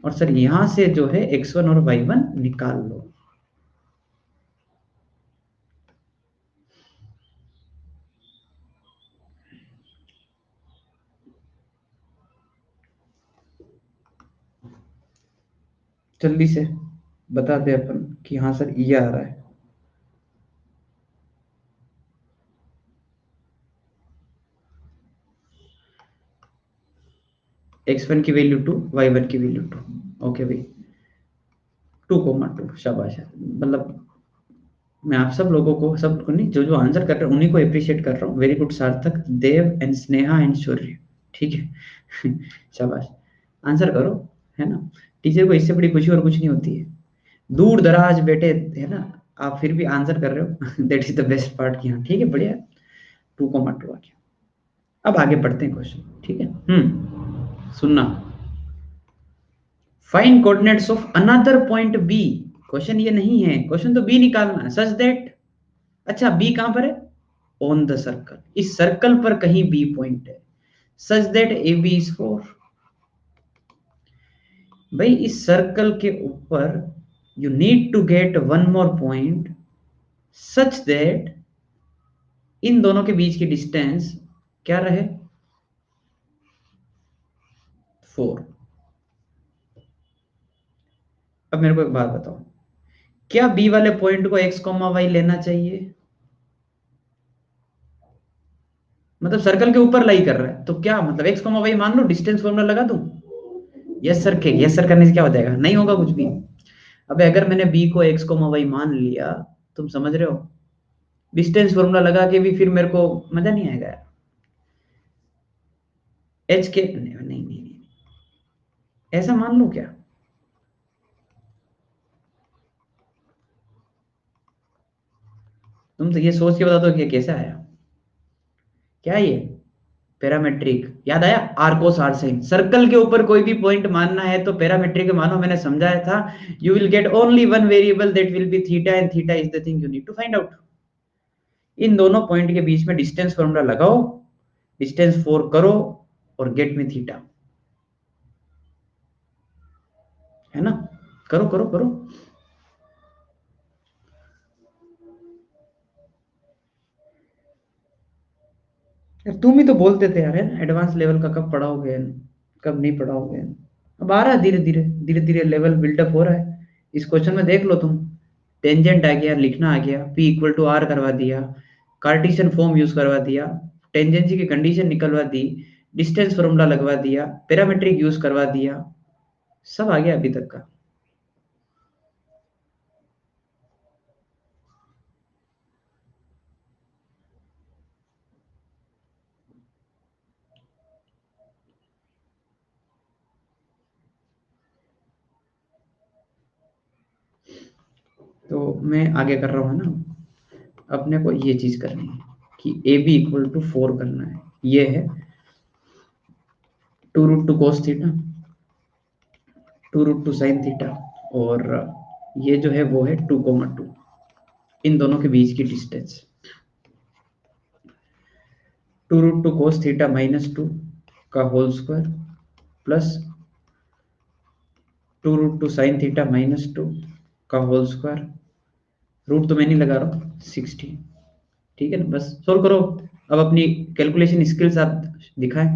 [SPEAKER 1] और सर यहां से जो है x1 और y1 निकाल लो। जल्दी से बता दे अपन कि हाँ सर ये आ रहा है। x1 की वैल्यू 2, y1 की वैल्यू 2। ओके भाई, 2,2, शाबाश है। मतलब मैं आप सब लोगों को, सब को नहीं, जो जो आंसर कर रहे हैं उन्हीं को अप्रिशिएट कर रहा हूँ। वेरी गुड सार्थक, देव एंड स्नेहा एंड शौर्य। ठीक है शाबाश, आंसर करो, है ना। टीचर को इससे बड़ी खुशी और कुछ नहीं होती है। दूर दराज बैठे, है ना, आप फिर भी आंसर कर रहे हो that is the best part की। हाँ ठीक है, बढ़िया। 2,2 आ गया। अब आगे बढ़ते हैं क्वेश्चन, ठीक है। सुनना, find coordinates of another point B. Question ये नहीं है, क्वेश्चन तो बी निकालना है, सच दैट। अच्छा, बी कहां पर है, ऑन द सर्कल, इस सर्कल पर कहीं बी पॉइंट है, such that A B is 4। भाई इस सर्कल के ऊपर you need to get one more point such that इन दोनों के बीच की डिस्टेंस क्या रहे, 4। अब मेरे को एक बात बताओ, क्या बी वाले पॉइंट को x, y लेना चाहिए, मतलब सर्कल के ऊपर लाई कर रहा है, तो क्या मतलब x, y मान लो, डिस्टेंस फॉर्मूला लगा दूं। यस सर के, यस सर करने से क्या हो जाएगा, नहीं होगा कुछ भी। अबे अगर मैंने बी को x, y मान लिया, तुम समझ रहे हो, डिस्टेंस फॉर्मूला लगा के भी फिर मेरे को मजा नहीं आएगा यार। एच के नहीं, नहीं नहीं नहीं, ऐसा मान लो क्या, तुम तो ये सोच के बता दो कि कैसा आया, क्या ये, पैरामेट्रिक याद आया, r cos r sine. Circle के ऊपर कोई भी पॉइंट मानना है तो पैरामेट्रिक मानो, मैंने समझाया था। You will get only one variable that will be theta, and theta is the thing you need to find out. इन दोनों पॉइंट के बीच में डिस्टेंस फॉर्मूला लगाओ, डिस्टेंस 4 करो और गेट में थीटा, है ना। करो करो करो। यार तुम ही तो बोलते थे यार, है ना, एडवांस लेवल का कब पढ़ाओगे, कब नहीं पढ़ाओगे। अब आ रहा है धीरे धीरे, धीरे धीरे लेवल बिल्डअप हो रहा है। इस क्वेश्चन में देख लो तुम, टेंजेंट आ गया, लिखना आ गया, P इक्वल टू आर करवा दिया, कार्टेशियन फॉर्म यूज करवा दिया, टेंजेंसी की कंडीशन निकलवा दी, डिस्टेंस फॉर्मूला लगवा दिया, पैरामेट्रिक यूज करवा दिया, सब आ गया अभी तक का। तो मैं आगे कर रहा हूँ ना, अपने को ये चीज करनी है कि ए बी इक्वल टू 4 करना है। ये है 2√2 cos थीटा, 2√2 sin थीटा, और ये जो है वो है 2,2, इन दोनों के बीच की डिस्टेंस। 2√2 cos थीटा -2 का whole square plus 2√2 sin theta -2 का होल स्क्वायर, रूट तो मैं नहीं लगा रहा हूँ, 16। ठीक है ना, बस सोल्व करो। अब अपनी कैलकुलेशन स्किल्स आप दिखाएं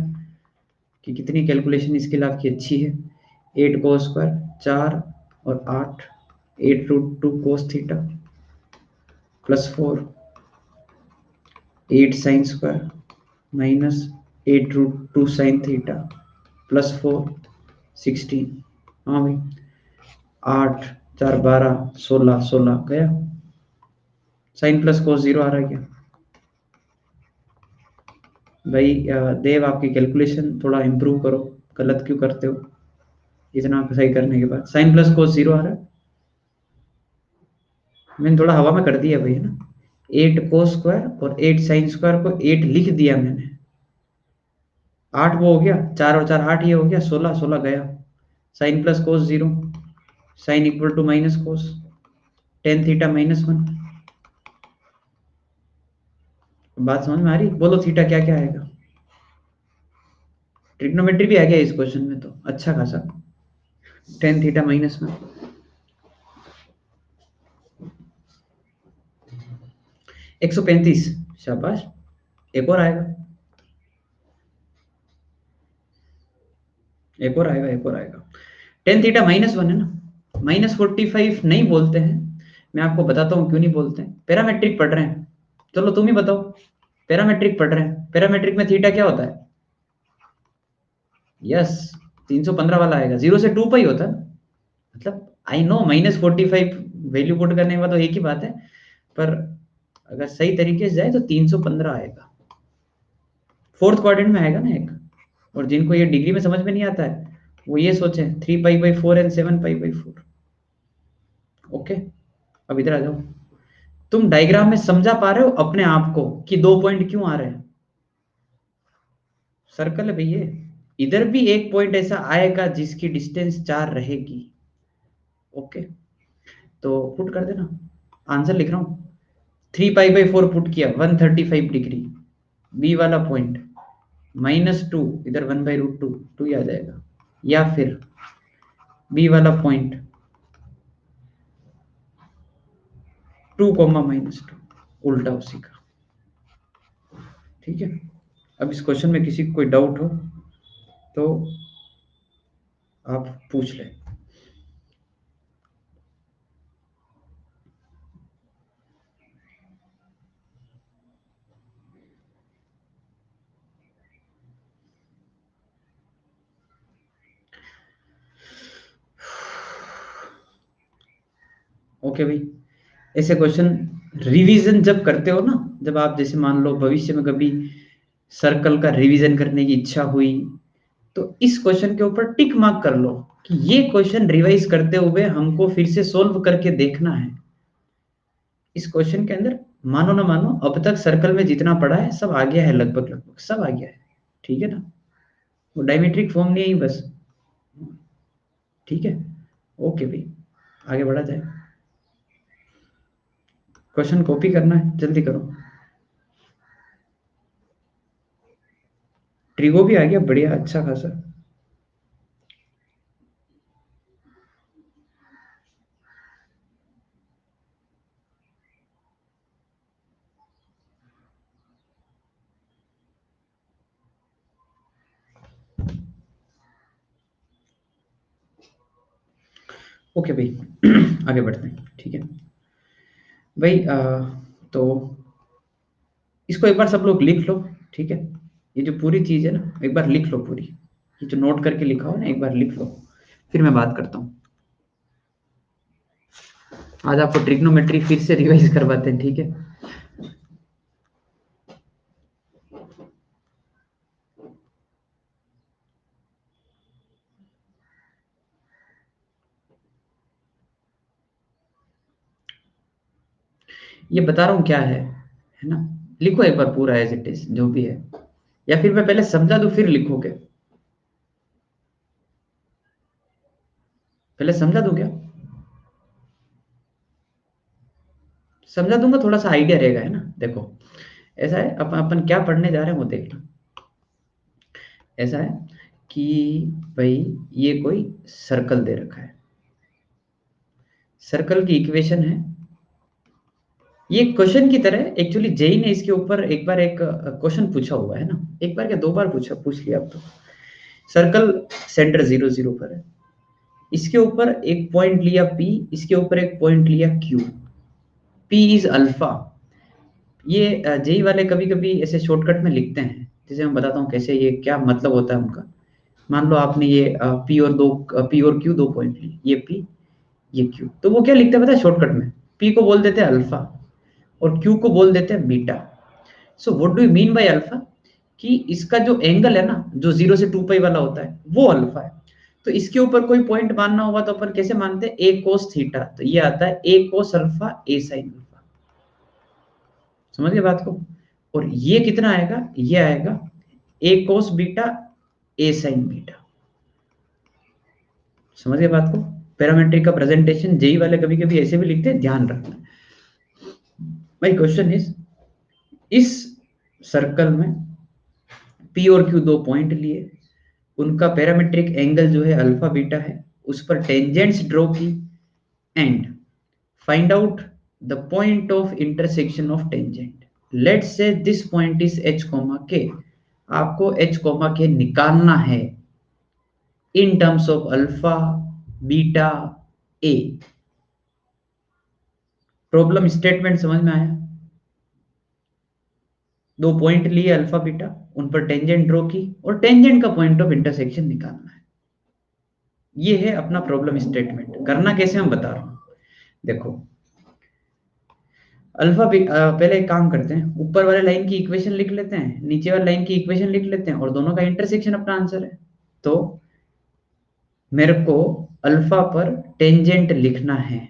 [SPEAKER 1] कि कितनी कैलकुलेशन स्किल आपकी अच्छी है। 8 cos स्क्वायर 4 और 8, 8√2 cos theta plus 4, 8 sin square minus 8√2 sin theta plus 4, 16। हाँ भाई, 8 4 12, 16 16 गया। साइन प्लस कोस 0 आ रहा है क्या भाई? देव, आपकी कैलकुलेशन थोड़ा इम्प्रूव करो, गलत क्यों करते हो? इतना सही करने के बाद साइन प्लस कोस 0 आ रहा है। मैंने थोड़ा हवा में कर दिया भाई, है ना। 8 कोस स्क्वायर और 8 साइन स्क्वायर को 8 लिख दिया मैंने। 8 वो हो गया, 4 और 4 8, ये हो गया 16 16 गया। Sine plus cos 0, sine equal to minus cos, tan theta -1। बात समझ में आ रही? बोलो थीटा क्या क्या आएगा। ट्रिग्नोमेट्री भी आ गया इस क्वेश्चन में तो अच्छा खासा। Ten theta -1, 135। शाबाश, एक और आएगा, एक और आएगा, एक और आएगा। टेन थीटा -1 है ना, -45 नहीं बोलते हैं। मैं आपको बताता हूँ क्यों नहीं बोलते हैं। पैरामेट्रिक पढ़ रहे हैं, चलो तुम ही बताओ। पैरामेट्रिक पढ़ रहे हैं, पैरामेट्रिक में थीटा क्या होता है? यस, 315 वाला आएगा, 0 से 2 पाई होता है। मतलब आई नो -45 वैल्यू पुट करने के बाद तो एक ही बात है, पर अगर सही तरीके से जाए तो 315 आएगा। फोर्थ क्वाड्रेंट में आएगा ना एक। और जिनको ये डिग्री में समझ में नहीं आता है वो ये सोचे 3π/4 एंड 7π/4। ओके, अब इधर आ जाओ। तुम डायग्राम में समझा पा रहे हो अपने आप को कि 2 पॉइंट क्यों आ रहे हैं? सर्कल है भैया, इधर भी एक पॉइंट ऐसा आएगा जिसकी डिस्टेंस 4 रहेगी। ओके, तो पुट कर देना, आंसर लिख रहा हूं। 3π/4 पुट किया, 135 डिग्री। बी वाला पॉइंट -2, इधर 1/√2, 2 ही आ जाएगा। या फिर बी वाला पॉइंट 2, -2, उल्टा उसी का। ठीक है, अब इस क्वेश्चन में किसी को कोई डाउट हो तो आप पूछ लें। ओके भाई, ऐसे क्वेश्चन रिवीजन जब करते हो ना, जब आप जैसे मान लो भविष्य में कभी सर्कल का रिवीजन करने की इच्छा हुई, तो इस क्वेश्चन के ऊपर टिक मार्क कर लो कि ये क्वेश्चन रिवाइज करते हुए हमको फिर से सोल्व करके देखना है। इस क्वेश्चन के अंदर मानो ना मानो अब तक सर्कल में जितना पढ़ा है सब आ गया है, लगभग लगभग सब आ गया है। ठीक है ना, वो डायमेट्रिक फॉर्म नहीं है बस। ठीक है, ओके भाई, आगे बढ़ा जाए। क्वेश्चन कॉपी करना है, जल्दी करो। ट्रिगो भी आ गया, बढ़िया, अच्छा खासा। ओके भाई, आगे बढ़ते हैं, ठीक है भाई। तो इसको एक बार सब लोग लिख लो, ठीक है। ये जो पूरी चीज है ना, एक बार लिख लो पूरी। ये जो नोट करके लिखा हो ना, एक बार लिख लो, फिर मैं बात करता हूँ। आज आपको ट्रिग्नोमेट्री फिर से रिवाइज करवाते हैं, ठीक है। ये बता रहा हूँ क्या है ना। लिखो एक बार पूरा एज इट इज जो भी है, या फिर मैं पहले समझा दूं फिर लिखोगे। पहले समझा दूं क्या? समझा दूंगा, थोड़ा सा आइडिया रहेगा, है ना। देखो, ऐसा है, अपन अपन क्या पढ़ने जा रहे हैं वो देख लो। ऐसा है कि भाई, ये कोई सर्कल दे रखा है, सर्कल की इक्वेशन है। ये क्वेश्चन की तरह एक्चुअली जेई ने इसके ऊपर एक बार एक क्वेश्चन पूछा हुआ है ना, एक बार क्या दो बार पूछ लिया अब तो। सर्कल सेंटर 0 0 पर है, इसके ऊपर एक पॉइंट लिया पी, इसके ऊपर एक पॉइंट लिया क्यू। P is alpha. ये जेई वाले कभी कभी ऐसे शॉर्टकट में लिखते हैं, जैसे मैं बताता हूँ कैसे, ये क्या मतलब होता है उनका। मान लो आपने ये पी और क्यू दो पॉइंट ली, ये पी ये क्यू, तो वो क्या लिखते हैं पता है शॉर्टकट में? पी को बोल देते हैं अल्फा, और क्यू को बोल देते हैं beta. So what do you mean by alpha? कि इसका जो एंगल है ना, जो 0 से 2 पाई वाला होता है, वो अल्फा है। तो इसके ऊपर कोई पॉइंट मानना होगा तो अपन कैसे मानते हैं? ए कोस थीटा, तो ये आता है a cos alpha A sine alpha. समझ गए बात को? और ये कितना आएगा? ये आएगा a cos beta a sine beta. समझ गए बात को? पैरामेट्रिक का प्रेजेंटेशन जेई वाले कभी कभी ऐसे भी लिखते हैं, ध्यान रखना। भाई क्वेश्चन इस सर्कल में पी और क्यू दो पॉइंट लिए, उनका पैरामेट्रिक एंगल जो है अल्फा बीटा है, उस पर टेंजेंट्स ड्रॉ की, and find out the point of intersection of tangent. Let's say this point is H comma के। आपको एच कॉमा के निकालना है in terms of alpha beta A. Problem statement समझ में आया? दो पॉइंट लिए अल्फा बीटा, उन पर टेंजेंट ड्रॉ की, और टेंजेंट का पॉइंट ऑफ इंटरसेक्शन निकालना है। ये है अपना प्रॉब्लम स्टेटमेंट। करना कैसे मैं बता रहा हूं, देखो। पहले एक काम करते हैं, ऊपर वाले लाइन की इक्वेशन लिख लेते हैं, नीचे वाले लाइन की इक्वेशन लिख लेते हैं, और दोनों का इंटरसेक्शन अपना आंसर है। तो मेरे को अल्फा पर टेंजेंट लिखना है,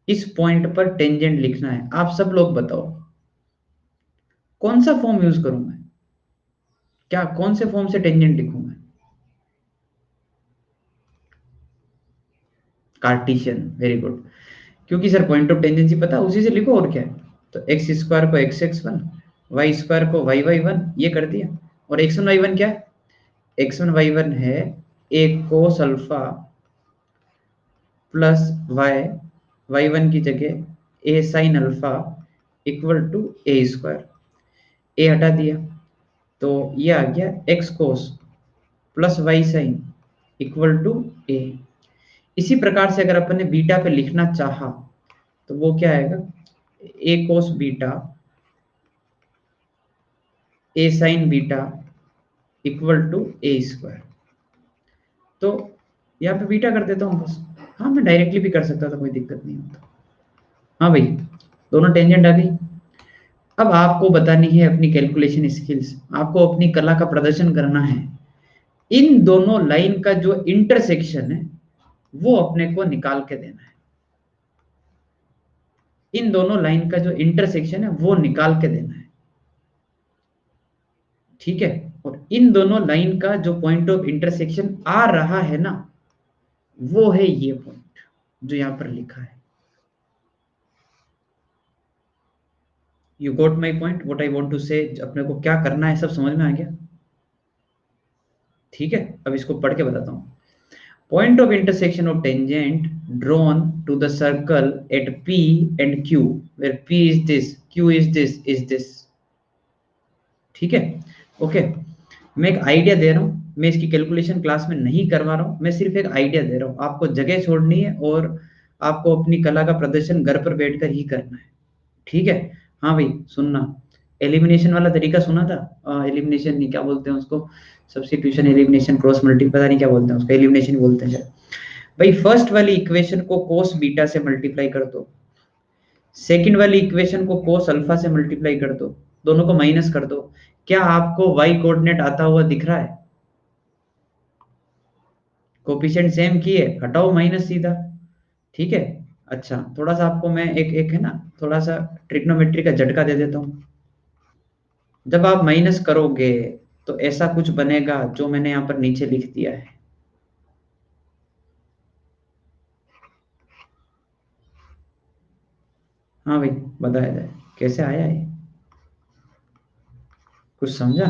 [SPEAKER 1] इस पॉइंट पर टेंजेंट लिखना है। आप सब लोग बताओ कौन सा फॉर्म यूज करूं मैं? क्या कौन से फॉर्म से टेंजेंट लिखूं मैं? Cartesian, very good. क्योंकि सर पॉइंट ऑफ टेंजेंसी पता है, उसी से लिखो, और क्या है। तो एक्स स्क्वायर को x x one, y square को वाई वाई वन, ये कर दिया। और एक्स वन वाई वन क्या है? एक्स वन वाई वन है a cos alpha plus y, y one की जगह a sine alpha equal to a square. A हटा दिया तो ये आ गया x cos plus y sine equal to a. इसी प्रकार से अगर अपन ने बीटा पे लिखना चाहा तो वो क्या आएगा? A cos beta a sine beta equal to a square. तो यहाँ पे बीटा कर देता हूँ बस। हाँ, मैं डायरेक्टली भी कर सकता था, कोई दिक्कत नहीं होता। हाँ भाई, दोनों टेंजेंट आ गई। अब आपको बतानी है अपनी कैलकुलेशन स्किल्स, आपको अपनी कला का प्रदर्शन करना है। इन दोनों लाइन का जो इंटरसेक्शन है वो अपने को निकाल के देना है। इन दोनों लाइन का जो इंटरसेक्शन है वो निकाल के देना है, ठीक है। और इन दोनों लाइन का जो पॉइंट ऑफ इंटरसेक्शन आ रहा है ना, वो है ये पॉइंट जो यहां पर लिखा है। You got my point, what I want to say, अपने को क्या करना है सब समझ में आ गया? ठीक है, अब इसको पढ़ के बताता हूँ। Point of intersection of tangent drawn to the circle at P and Q, where P is this, Q is this। ठीक है, ओके। मैं एक आइडिया दे रहा हूँ, मैं इसकी कैलकुलेशन क्लास में नहीं करवा रहा हूँ, मैं सिर्फ एक आइडिया दे रहा हूँ, आपको जगह छोड़नी है और आपको अपनी कला का प्रदर्शन घर पर बैठकर ही करना है। ठीक है, हाँ भाई सुनना, एलिमिनेशन वाला तरीका सुना था? एलिमिनेशन नहीं, क्या बोलते हैं उसको, सब्स्टिट्यूशन, एलिमिनेशन, क्रॉस मल्टी, पता नहीं क्या बोलते हैं उसको, एलिमिनेशन बोलते हैं शायद। भाई फर्स्ट वाली इक्वेशन को कोस बीटा से मल्टीप्लाई कर दो, सेकंड वाली इक्वेशन को कोस अल्फा से मल्टीप्लाई कर दो, दोनों को माइनस कर दो। क्या आपको वाई कोऑर्डिनेट आता हुआ दिख रहा है? कोफिशिएंट सेम किए, हटाओ माइनस सीधा। ठीक है, अच्छा थोड़ा सा आपको मैं एक एक है ना, थोड़ा सा ट्रिग्नोमेट्री का झटका दे देता हूँ। जब आप माइनस करोगे तो ऐसा कुछ बनेगा जो मैंने यहाँ पर नीचे लिख दिया है। हाँ भाई, बताया जाए कैसे आया है, कुछ समझा?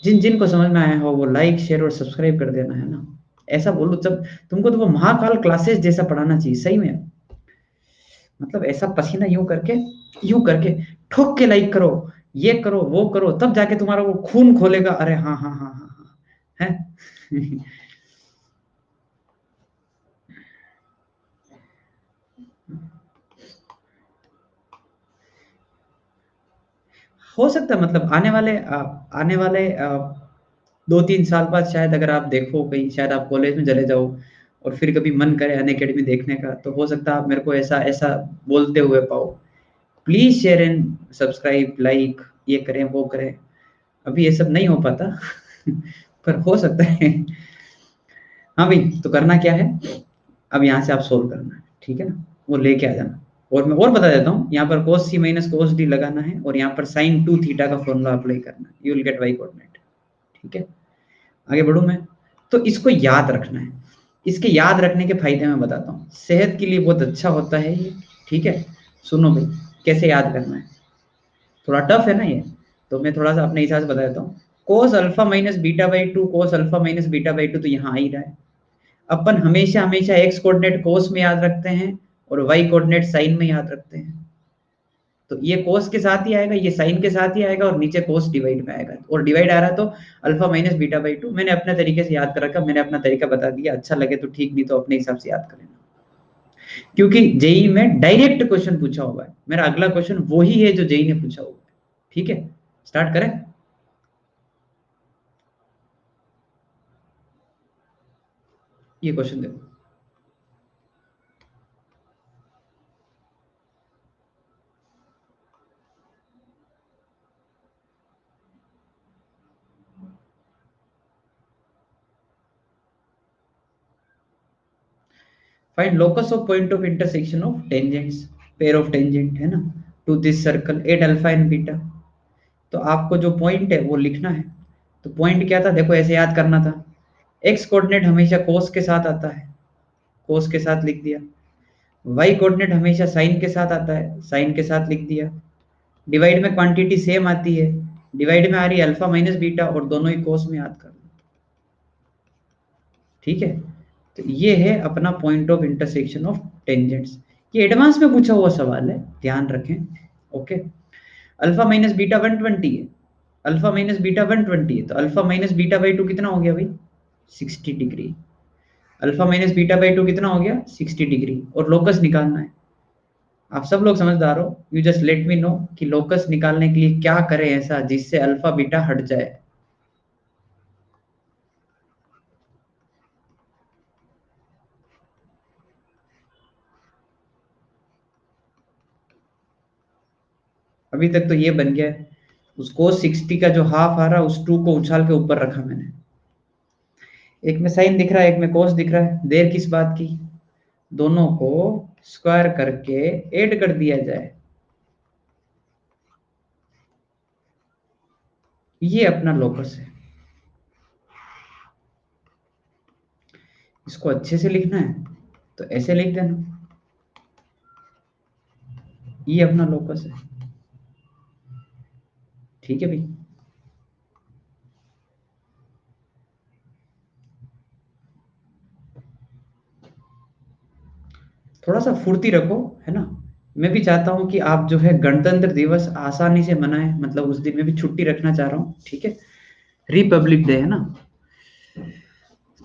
[SPEAKER 1] जिन जिन को समझ में आया हो वो लाइक शेयर और सब्सक्राइब कर देना, है ना? ऐसा बोलो जब, तुमको तो वो महाकाल क्लासेस जैसा पढ़ाना चाहिए सही में। मतलब ऐसा पसीना यूं करके ठोक के लाइक करो, ये करो वो करो, तब जाके तुम्हारा वो खून खोलेगा। अरे हाँ हाँ हाँ हाँ हाँ, है। हो सकता है, मतलब आने वाले 2-3 साल बाद शायद अगर आप देखो कहीं, शायद आप कॉलेज में चले जाओ और फिर कभी मन करे अनअकैडमी देखने का, तो हो सकता है आप मेरे को ऐसा ऐसा बोलते हुए पाओ। Please share and subscribe, like, ये करें वो करें। अभी ये सब नहीं हो पाता पर हो सकता है। हाँ भाई, तो करना क्या है, अब यहाँ से आप सोल्व करना है, ठीक है ना, वो लेके आ जाना। और मैं और बता देता हूँ, यहाँ पर cos c minus cos d लगाना है और यहाँ पर sin 2 थीटा का फॉर्मूला अप्लाई करना है, you will gate y coordinate. ठीक है, आगे बढ़ूँ मैं। तो इसको याद रखना है, इसके याद रखने के फायदे मैं बताता हूँ, सेहत के लिए बहुत अच्छा होता है ये। ठीक है, सुनो भाई, कैसे याद करना है, थोड़ा टफ है ना ये, तो मैं थोड़ा सा अपने हिसाब से बता देता हूँ। cos alpha minus beta by two, cos alpha minus beta by two तो यहाँ आ ही रहा है। अपन हमेशा हमेशा x कोऑर्डिनेट cos में याद रखते हैं और y कोऑर्डिनेट sin में याद रखते हैं। तो ये cos के साथ ही आएगा, ये sin के साथ ही आएगा और नीचे cos डिवाइड में आएगा, और डिवाइड आ रहा है तो alpha minus beta by two. मैंने अपने तरीके से याद कर रखा, मैंने अपना तरीका बता दिया, अच्छा लगे तो ठीक, नहीं तो अपने हिसाब से याद कर लेना। क्योंकि जेई में डायरेक्ट क्वेश्चन पूछा हुआ है, मेरा अगला क्वेश्चन वही है जो जेई ने पूछा हुआ है। ठीक है, स्टार्ट करें। ये क्वेश्चन देखो, find locus of point of intersection of tangents, pair of tangent है ना, to this circle at alpha and beta. तो आपको जो पॉइंट है वो लिखना है। तो पॉइंट क्या था, देखो ऐसे याद करना था, एक्स कोऑर्डिनेट हमेशा कोस के साथ आता है, कोस के साथ लिख दिया। वाई कोऑर्डिनेट हमेशा साइन के साथ आता है, साइन के साथ लिख दिया। डिवाइड में क्वांटिटी सेम आती है, डिवाइड में आ रही है अल्फा माइनस बीटा और दोनों ही कोस में याद कर लो। ठीक है, तो ये है अपना point of intersection of tangents. ये एडवांस में पूछा हुआ सवाल है, ध्यान रखें। ओके, अल्फा माइनस बीटा 120 है, अल्फा माइनस बीटा 120 है, तो alpha minus beta by two कितना हो गया भाई, 60 degree. Alpha minus beta by two कितना हो गया, 60 डिग्री, और लोकस निकालना है। आप सब लोग समझदार हो, you just let me know कि लोकस निकालने के लिए क्या करें ऐसा जिससे अल्फा बीटा हट जाए। अभी तक तो ये बन गया है, उसको 60 का जो हाफ आ रहा है उस 2 को उछाल के ऊपर रखा मैंने, एक में साइन दिख रहा है एक में कोस दिख रहा है, देर किस बात की, दोनों को स्क्वायर करके ऐड कर दिया जाए। ये अपना लोकस है, इसको अच्छे से लिखना है तो ऐसे लिख देना, ये अपना लोकस है। ठीक है भाई, थोड़ा सा फुर्ती रखो, है ना। मैं भी चाहता हूं कि आप जो है गणतंत्र दिवस आसानी से मनाएं, मतलब उस दिन मैं भी छुट्टी रखना चाह रहा हूँ, ठीक है। रिपब्लिक डे है ना,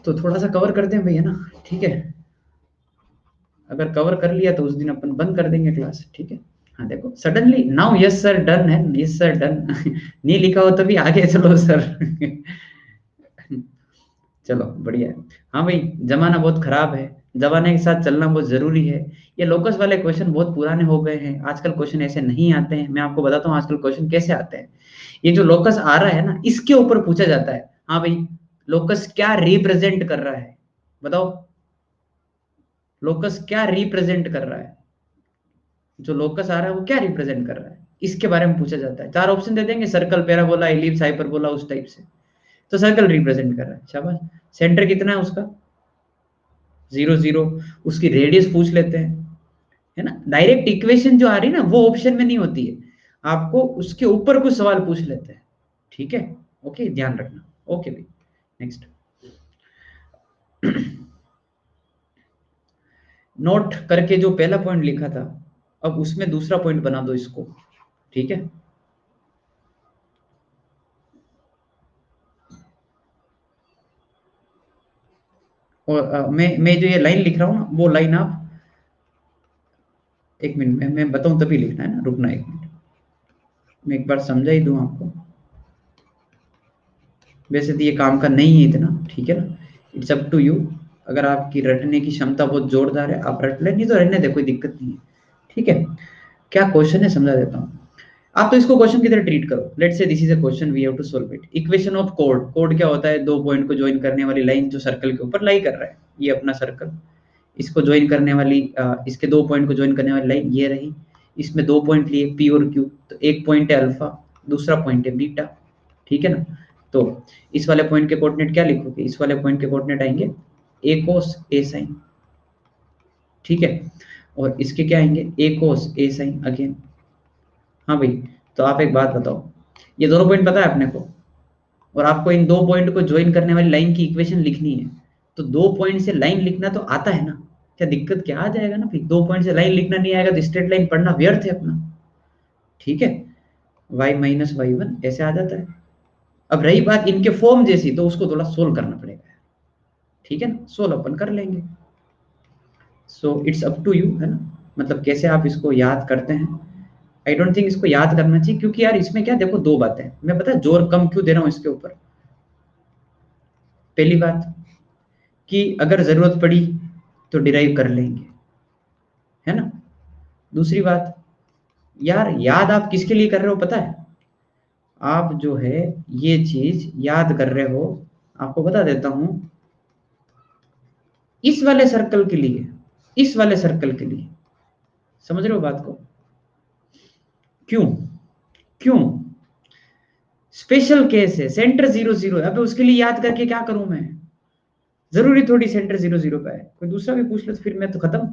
[SPEAKER 1] तो थोड़ा सा कवर करते हैं भैया ना, ठीक है। अगर कवर कर लिया तो उस दिन अपन बंद कर देंगे क्लास, ठीक है। हाँ देखो suddenly now yes sir done है, यस सर डन नहीं लिखा हो तभी आगे चलो सर चलो बढ़िया है। हाँ भाई, जमाना बहुत खराब है, जमाने के साथ चलना बहुत जरूरी है। ये लोकस वाले क्वेश्चन बहुत पुराने हो गए हैं, आजकल क्वेश्चन ऐसे नहीं आते हैं। मैं आपको बताता हूँ आजकल क्वेश्चन कैसे आते हैं। ये जो लोकस आ रहा है ना, इसके ऊपर पूछा जाता है। हाँ भाई, लोकस क्या रिप्रेजेंट कर रहा है, बताओ। लोकस क्या रिप्रेजेंट कर रहा है, जो लोकस आ रहा है वो क्या रिप्रेजेंट कर रहा है, इसके बारे में पूछा जाता है। चार ऑप्शन दे देंगे, सर्कल, पैराबोला, इलिप्स, हाइपरबोला, उस टाइप से। तो सर्कल रिप्रेजेंट कर रहा है, शाबाश। सेंटर कितना है उसका, 0 0। उसकी रेडियस पूछ लेते हैं, है ना। डायरेक्ट इक्वेशन जो आ रही है ना वो ऑप्शन में नहीं होती है, आपको उसके ऊपर कुछ सवाल पूछ लेते हैं, ठीक है। ओके, ध्यान रखना। ओके भाई, नेक्स्ट। नोट करके जो पहला पॉइंट लिखा था, अब उसमें दूसरा पॉइंट बना दो इसको, ठीक है। और मैं जो ये लाइन लिख रहा हूँ ना, वो लाइन आप एक मिनट में मैं बताऊं तभी लिखना है ना, रुकना एक मिनट, मैं एक बार समझा ही दूं आपको। वैसे तो ये काम का नहीं है इतना, ठीक है ना। इट्स अप टू यू, अगर आपकी रटने की क्षमता बहुत जोरदार है आप रट ले, नहीं तो रहने दे, कोई दिक्कत नहीं है, ठीक है। क्या क्वेश्चन है समझा देता हूँ। आप तो इसको क्वेश्चन की तरह ट्रीट करो। Let's say this is a question, we have to solve it. Equation of code, code क्या होता है, दो पॉइंट को ज्वाइन करने वाली लाइन जो सर्कल के ऊपर लाई कर रहा है, ये अपना सर्कल। इसको ज्वाइन करने वाली इसके दो पॉइंट को ज्वाइन करने वाली लाइन ये रही। इसमें दो पॉइंट लिए पी और क्यू, तो एक पॉइंट है अल्फा, दूसरा पॉइंट है बीटा, ठीक है ना। तो इस वाले पॉइंट के कोऑर्डिनेट क्या लिखोगे, इस वाले पॉइंट के कोऑर्डिनेट आएंगे ए कोस ए साइन, ठीक है। और इसके क्या आएंगे, ए कोस ए साइन अगेन। हाँ भाई, तो आप एक बात बताओ, ये दोनों पॉइंट पता है अपने को, और आपको इन दो पॉइंट को ज्वाइन करने वाली लाइन की इक्वेशन लिखनी है। तो दो पॉइंट से लाइन लिखना तो आता है ना, क्या दिक्कत, क्या आ जाएगा ना फिर। दो पॉइंट से लाइन लिखना नहीं आएगा तो स्ट्रेट लाइन पढ़ना व्यर्थ है अपना, ठीक है। y माइनस वाई वन ऐसे आ जाता है। अब रही बात इनके फॉर्म जैसी, तो उसको थोड़ा सोल्व करना पड़ेगा, ठीक है ना। सोल्व अपन कर लेंगे, so it's up to you, है ना। मतलब कैसे आप इसको याद करते हैं। आई डोंट थिंक इसको याद करना चाहिए, क्योंकि यार इसमें क्या देखो, दो बातें हैं। मैं पता है जोर कम क्यों दे रहा हूँ इसके ऊपर। पहली बात कि अगर जरूरत पड़ी तो डिराइव कर लेंगे, है ना। दूसरी बात, यार याद आप किसके लिए कर रहे हो पता है, आप जो है ये चीज याद कर रहे हो, आपको बता देता हूं, इस वाले सर्कल के लिए, इस वाले सर्कल के लिए। समझ रहे हो बात को, क्यों, क्यों, स्पेशल केस है, सेंटर 0 0 है। अब उसके लिए याद करके क्या करूं मैं, जरूरी थोड़ी सेंटर 0 0 पे है, कोई दूसरा भी पूछ लो तो फिर मैं तो खत्म,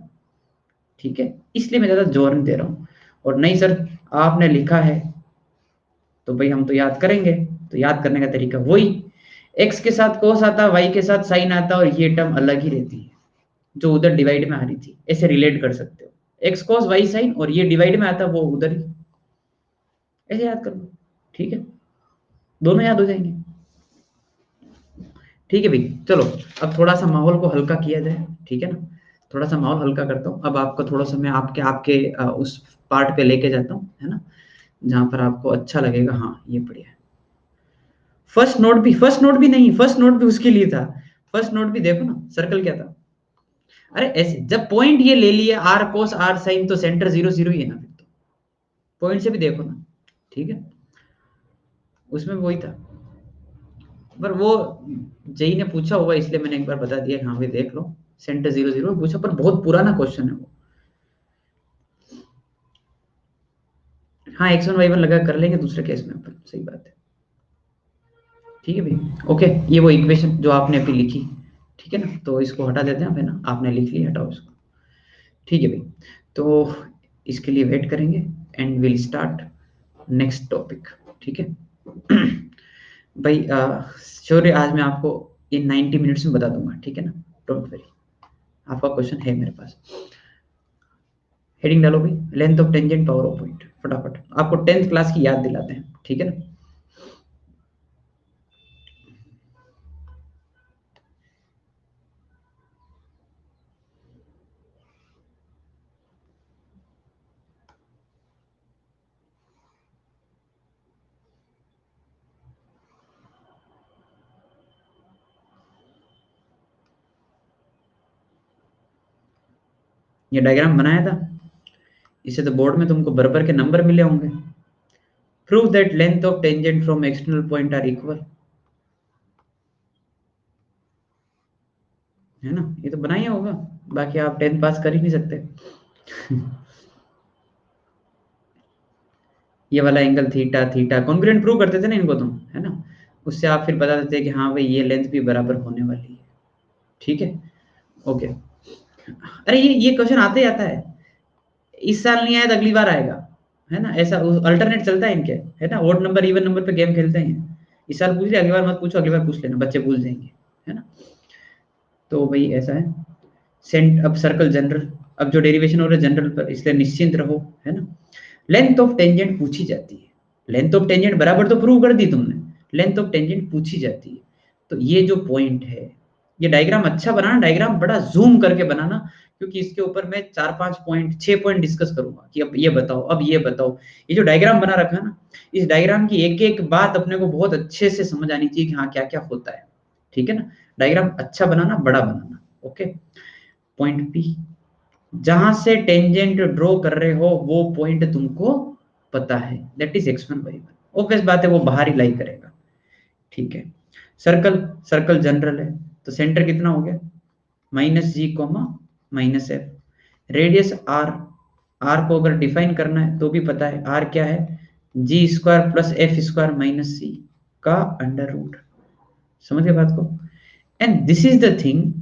[SPEAKER 1] ठीक है। इसलिए मैं ज्यादा जोर नहीं दे रहा हूं। और नहीं सर, आपने लिखा है तो भाई हम तो याद करेंगे। तो याद करने का तरीका वही, एक्स के साथ कोस आता, वाई के साथ साइन आता, और ये टर्म अलग ही रहती है जो उधर डिवाइड में आ रही थी, ऐसे रिलेट कर सकते हो। एक्स कोस वाई साइन, और ये डिवाइड में आता वो उधर ही, ऐसे याद कर लो, ठीक है। दोनों याद हो जाएंगे, ठीक है भाई। चलो, अब थोड़ा सा माहौल को हल्का किया जाए, ठीक है ना। थोड़ा सा माहौल हल्का करता हूँ अब आपका, थोड़ा सा मैं आपके आपके उस पार्ट पे लेके जाता हूँ, है ना, जहां पर आपको अच्छा लगेगा। हाँ ये बढ़िया है। फर्स्ट नोट भी नहीं, फर्स्ट नोट भी उसके लिए था। फर्स्ट नोट भी देखो ना, सर्कल क्या था। अरे ऐसे जब पॉइंट ये ले लिए आर कोस आर साइन, तो सेंटर 0 0 ही है ना फिर तो। पॉइंट से भी देखो ना, ठीक है, उसमें वही था। पर वो जेई ने पूछा होगा इसलिए मैंने एक बार बता दिया, हाँ भाई देख लो, सेंटर 0 0 पूछा, पर बहुत पुराना क्वेश्चन है वो। हाँ, X1 Y1 लगा कर लेंगे दूसरे केस में अपन, सही बात है। ठीक है भाई। ओके, ये वो इक्वेशन जो आपने अभी लिखी, ठीक है ना, तो इसको हटा देते हैं, फिर ना आपने लिख लिया, हटाओ इसको। ठीक है भाई, तो इसके लिए वेट करेंगे and will start next topic. ठीक है भाई, शौर्य आज मैं आपको इन 90 मिनट्स में बता दूंगा, ठीक है ना, डोंट वरी। आपका क्वेश्चन है मेरे पास, हेडिंग डालो भाई, length of tangent power of point, फटाफट आपको 10th क्लास की याद दिलाते हैं, ठीक है ना। ये डायग्राम बनाया था, इसे तो बोर्ड में तुमको बराबर के नंबर मिले होंगे। Prove that length of tangent from external point are equal, है ना, ये तो बनाया होगा, बाकी आप 10th पास कर ही नहीं सकते ये वाला angle theta, theta congruent prove करते थे ना इनको तुम, है ना, उससे आप फिर बता देते कि हाँ भाई ये लेंथ भी बराबर होने वाली है। ठीक है, ओके। अरे ये क्वेश्चन आते ही आता है, इस साल नहीं आया तो अगली बार आएगा, है ना, ऐसा अल्टरनेट चलता है इनके, है ना, ओड नंबर इवन नंबर पे गेम खेलते हैं। इस साल पूछ लिया, अगली बार मत पूछो, अगली बार पूछ लेना, बच्चे भूल जाएंगे, है ना। तो भाई ऐसा है, सेंट अब सर्कल जनरल, अब जो डेरिवेशन हो रहा है जनरल पर, इसलिए निश्चिंत रहो, है ना। लेंथ ऑफ टेंजेंट पूछी जाती है, लेंथ ऑफ टेंजेंट बराबर तो प्रूव कर दी तुमने, लेंथ ऑफ टेंजेंट पूछी जाती है। तो ये जो पॉइंट है, ये डायग्राम अच्छा बनाना, डायग्राम बड़ा जूम करके बनाना, क्योंकि इसके ऊपर मैं 4-5 पॉइंट 6 पॉइंट डिस्कस करूंगा कि अब ये बताओ, अब ये बताओ। ये जो डायग्राम बना रखा है ना, इस डायग्राम की एक एक बात अपने को बहुत अच्छे से समझ आनी चाहिए कि हाँ क्या क्या होता है, ठीक है ना। डायग्राम अच्छा बनाना, बड़ा बनाना, ओके। पॉइंट पी, जहां से टेंजेंट ड्रॉ कर रहे हो वो पॉइंट तुमको पता है, that is x1 y1, obvious बात है वो बाहर ही लाई करेगा, ठीक है। सर्कल, सर्कल जनरल है, तो सेंटर कितना हो गया, -g, -f, radius r, r को अगर डिफाइन करना है तो भी पता है r क्या है, g² + f² - c का अंडर रूट, समझ गए बात को। And this is the thing,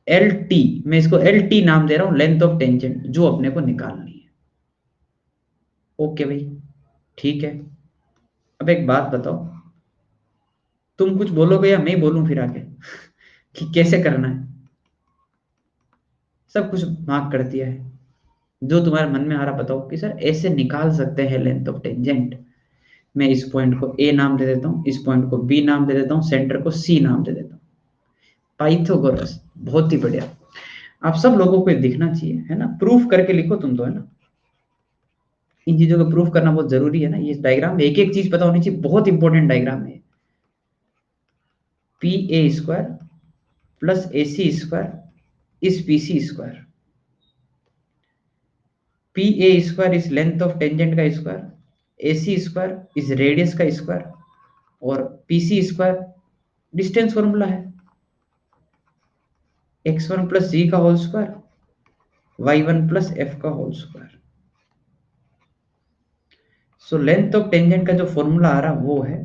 [SPEAKER 1] L T, मैं इसको एल टी नाम दे रहा हूं, लेंथ ऑफ टेंजेंट, जो अपने को निकालनी है। ओके भाई, ठीक है। अब एक बात बताओ, तुम कुछ बोलोगे या मैं बोलूं फिर आगे कि कैसे करना है। सब कुछ मार्क कर दिया है, जो तुम्हारे मन में आ रहा बताओ कि सर ऐसे निकाल सकते हैं लेंथ ऑफ टेंजेंट। मैं इस पॉइंट को ए नाम दे देता हूं, इस पॉइंट को बी नाम दे देता हूं, सेंटर को सी नाम दे देता हूं। पाइथागोरस, बहुत ही बढ़िया। आप सब लोगों को ये दिखना चाहिए, है ना, प्रूफ करके लिखो तुम तो, है ना। इन चीजों को प्रूफ करना बहुत जरूरी है ना, ये डायग्राम में एक एक चीज पता होनी चाहिए, बहुत इंपॉर्टेंट डायग्राम है। PA² + AC² is PC²। PA² is length of tangent का स्क्वायर, AC² इज रेडियस का स्क्वायर, और PC² डिस्टेंस फॉर्मूला है, x1 + g का होल स्क्वायर, y1 + f का whole square. So length of tangent का जो फॉर्मूला आ रहा वो है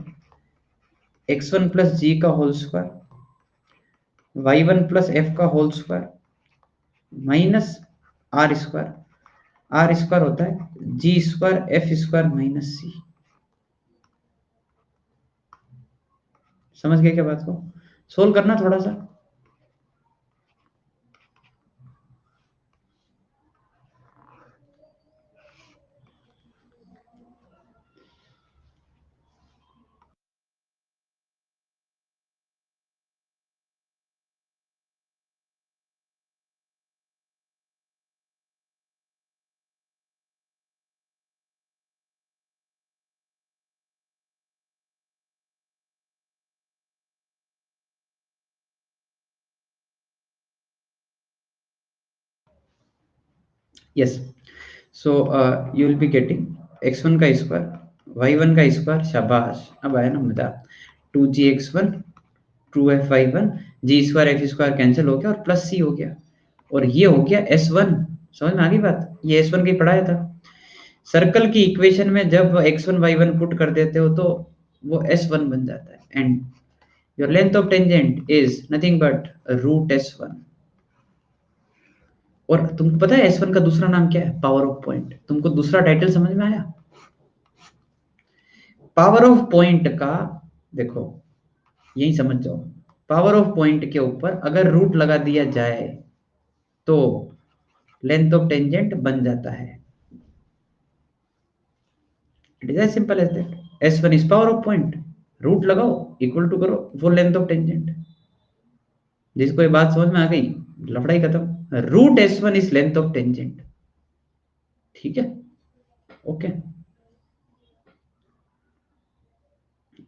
[SPEAKER 1] x1 + g का होल स्क्वायर, y1 + f का होल स्क्वायर, -r², r² होता है g²f² - c। समझ गए क्या बात को, सोल्व करना थोड़ा सा। Yes, so you will be getting x1 का स्क्वायर, y1 का स्क्वायर, शाबाश, अब आया ना मजा। 2gx1 2f(y1), g²f² कैंसिल हो गया और प्लस c हो गया, और ये हो गया s1। समझ में आ गई बात, ये s1 की पढ़ाया था। सर्कल की इक्वेशन में जब x1 y1 पुट कर देते हो तो वो S1 बन जाता है, and your length of tangent is nothing but root S1। और तुमको पता है S1 का दूसरा नाम क्या है? Power of point. तुमको दूसरा टाइटल समझ में आया? पावर ऑफ पॉइंट का देखो, यही समझ जाओ, पावर ऑफ पॉइंट के ऊपर अगर रूट लगा दिया जाए तो लेंथ ऑफ टेंजेंट बन जाता है। It is as simple as that. S1 is power of point, root लगाओ, इक्वल टू करो वो लेंथ ऑफ टेंजेंट। जिसको ये बात समझ में आ गई, लफड़ाई खत्म। Root S1 is length of tangent. ठीक है, ओके।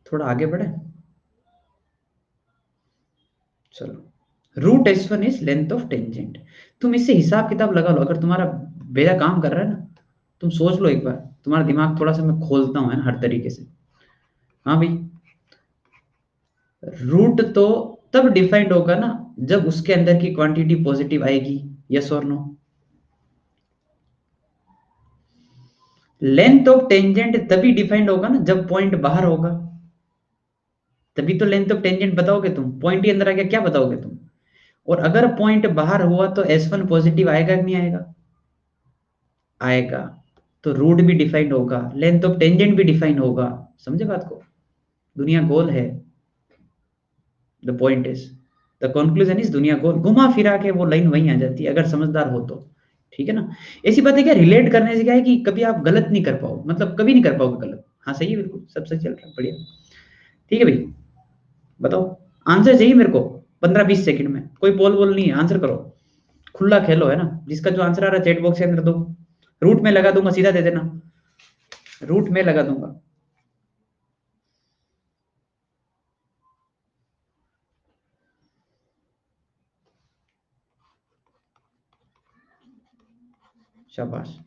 [SPEAKER 1] थोड़ा आगे बढ़े, चलो। Root S1 is length of tangent. तुम इससे हिसाब किताब लगा लो, अगर तुम्हारा बेजा काम कर रहा है ना, तुम सोच लो एक बार, तुम्हारा दिमाग थोड़ा सा मैं खोलता हूँ है ना, हर तरीके से। हाँ भाई, रूट तो तब डिफाइंड होगा ना जब उसके अंदर की क्वांटिटी पॉजिटिव आएगी। यस और नो? लेंथ ऑफ टेंजेंट तभी डिफाइंड होगा ना जब पॉइंट बाहर होगा, तभी तो लेंथ ऑफ टेंजेंट बताओगे तुम। पॉइंट ही अंदर आ गया, क्या बताओगे तुम? और अगर पॉइंट बाहर हुआ तो S1 पॉजिटिव आएगा कि नहीं आएगा? आएगा। तो रूट भी डिफाइंड होगा, लेंथ ऑफ टेंजेंट भी डिफाइंड होगा। समझे बात को? दुनिया गोल है। The point is, the conclusion is, दुनिया गोल, घुमा फिरा के वो लाइन वहीं आ जाती है अगर समझदार हो तो। ठीक है ना? ऐसी बात है क्या, रिलेट करने से क्या है कि कभी आप गलत नहीं कर पाओ, मतलब कभी नहीं कर पाओगे गलत। हाँ सही है, बिल्कुल सब सही चल रहा है, बढ़िया। ठीक है भाई, बताओ। आंसर चाहिए मेरे को 15-20 सेकंड में, कोई पोल वोल नहीं है, आंसर करो। खुला खेलो है ना, जिसका जो आंसर आ रहा है चैट बॉक्स के अंदर दो। रूट में लगा दूंगा, सीधा दे देना, रूट में लगा दूंगा। शाबाश।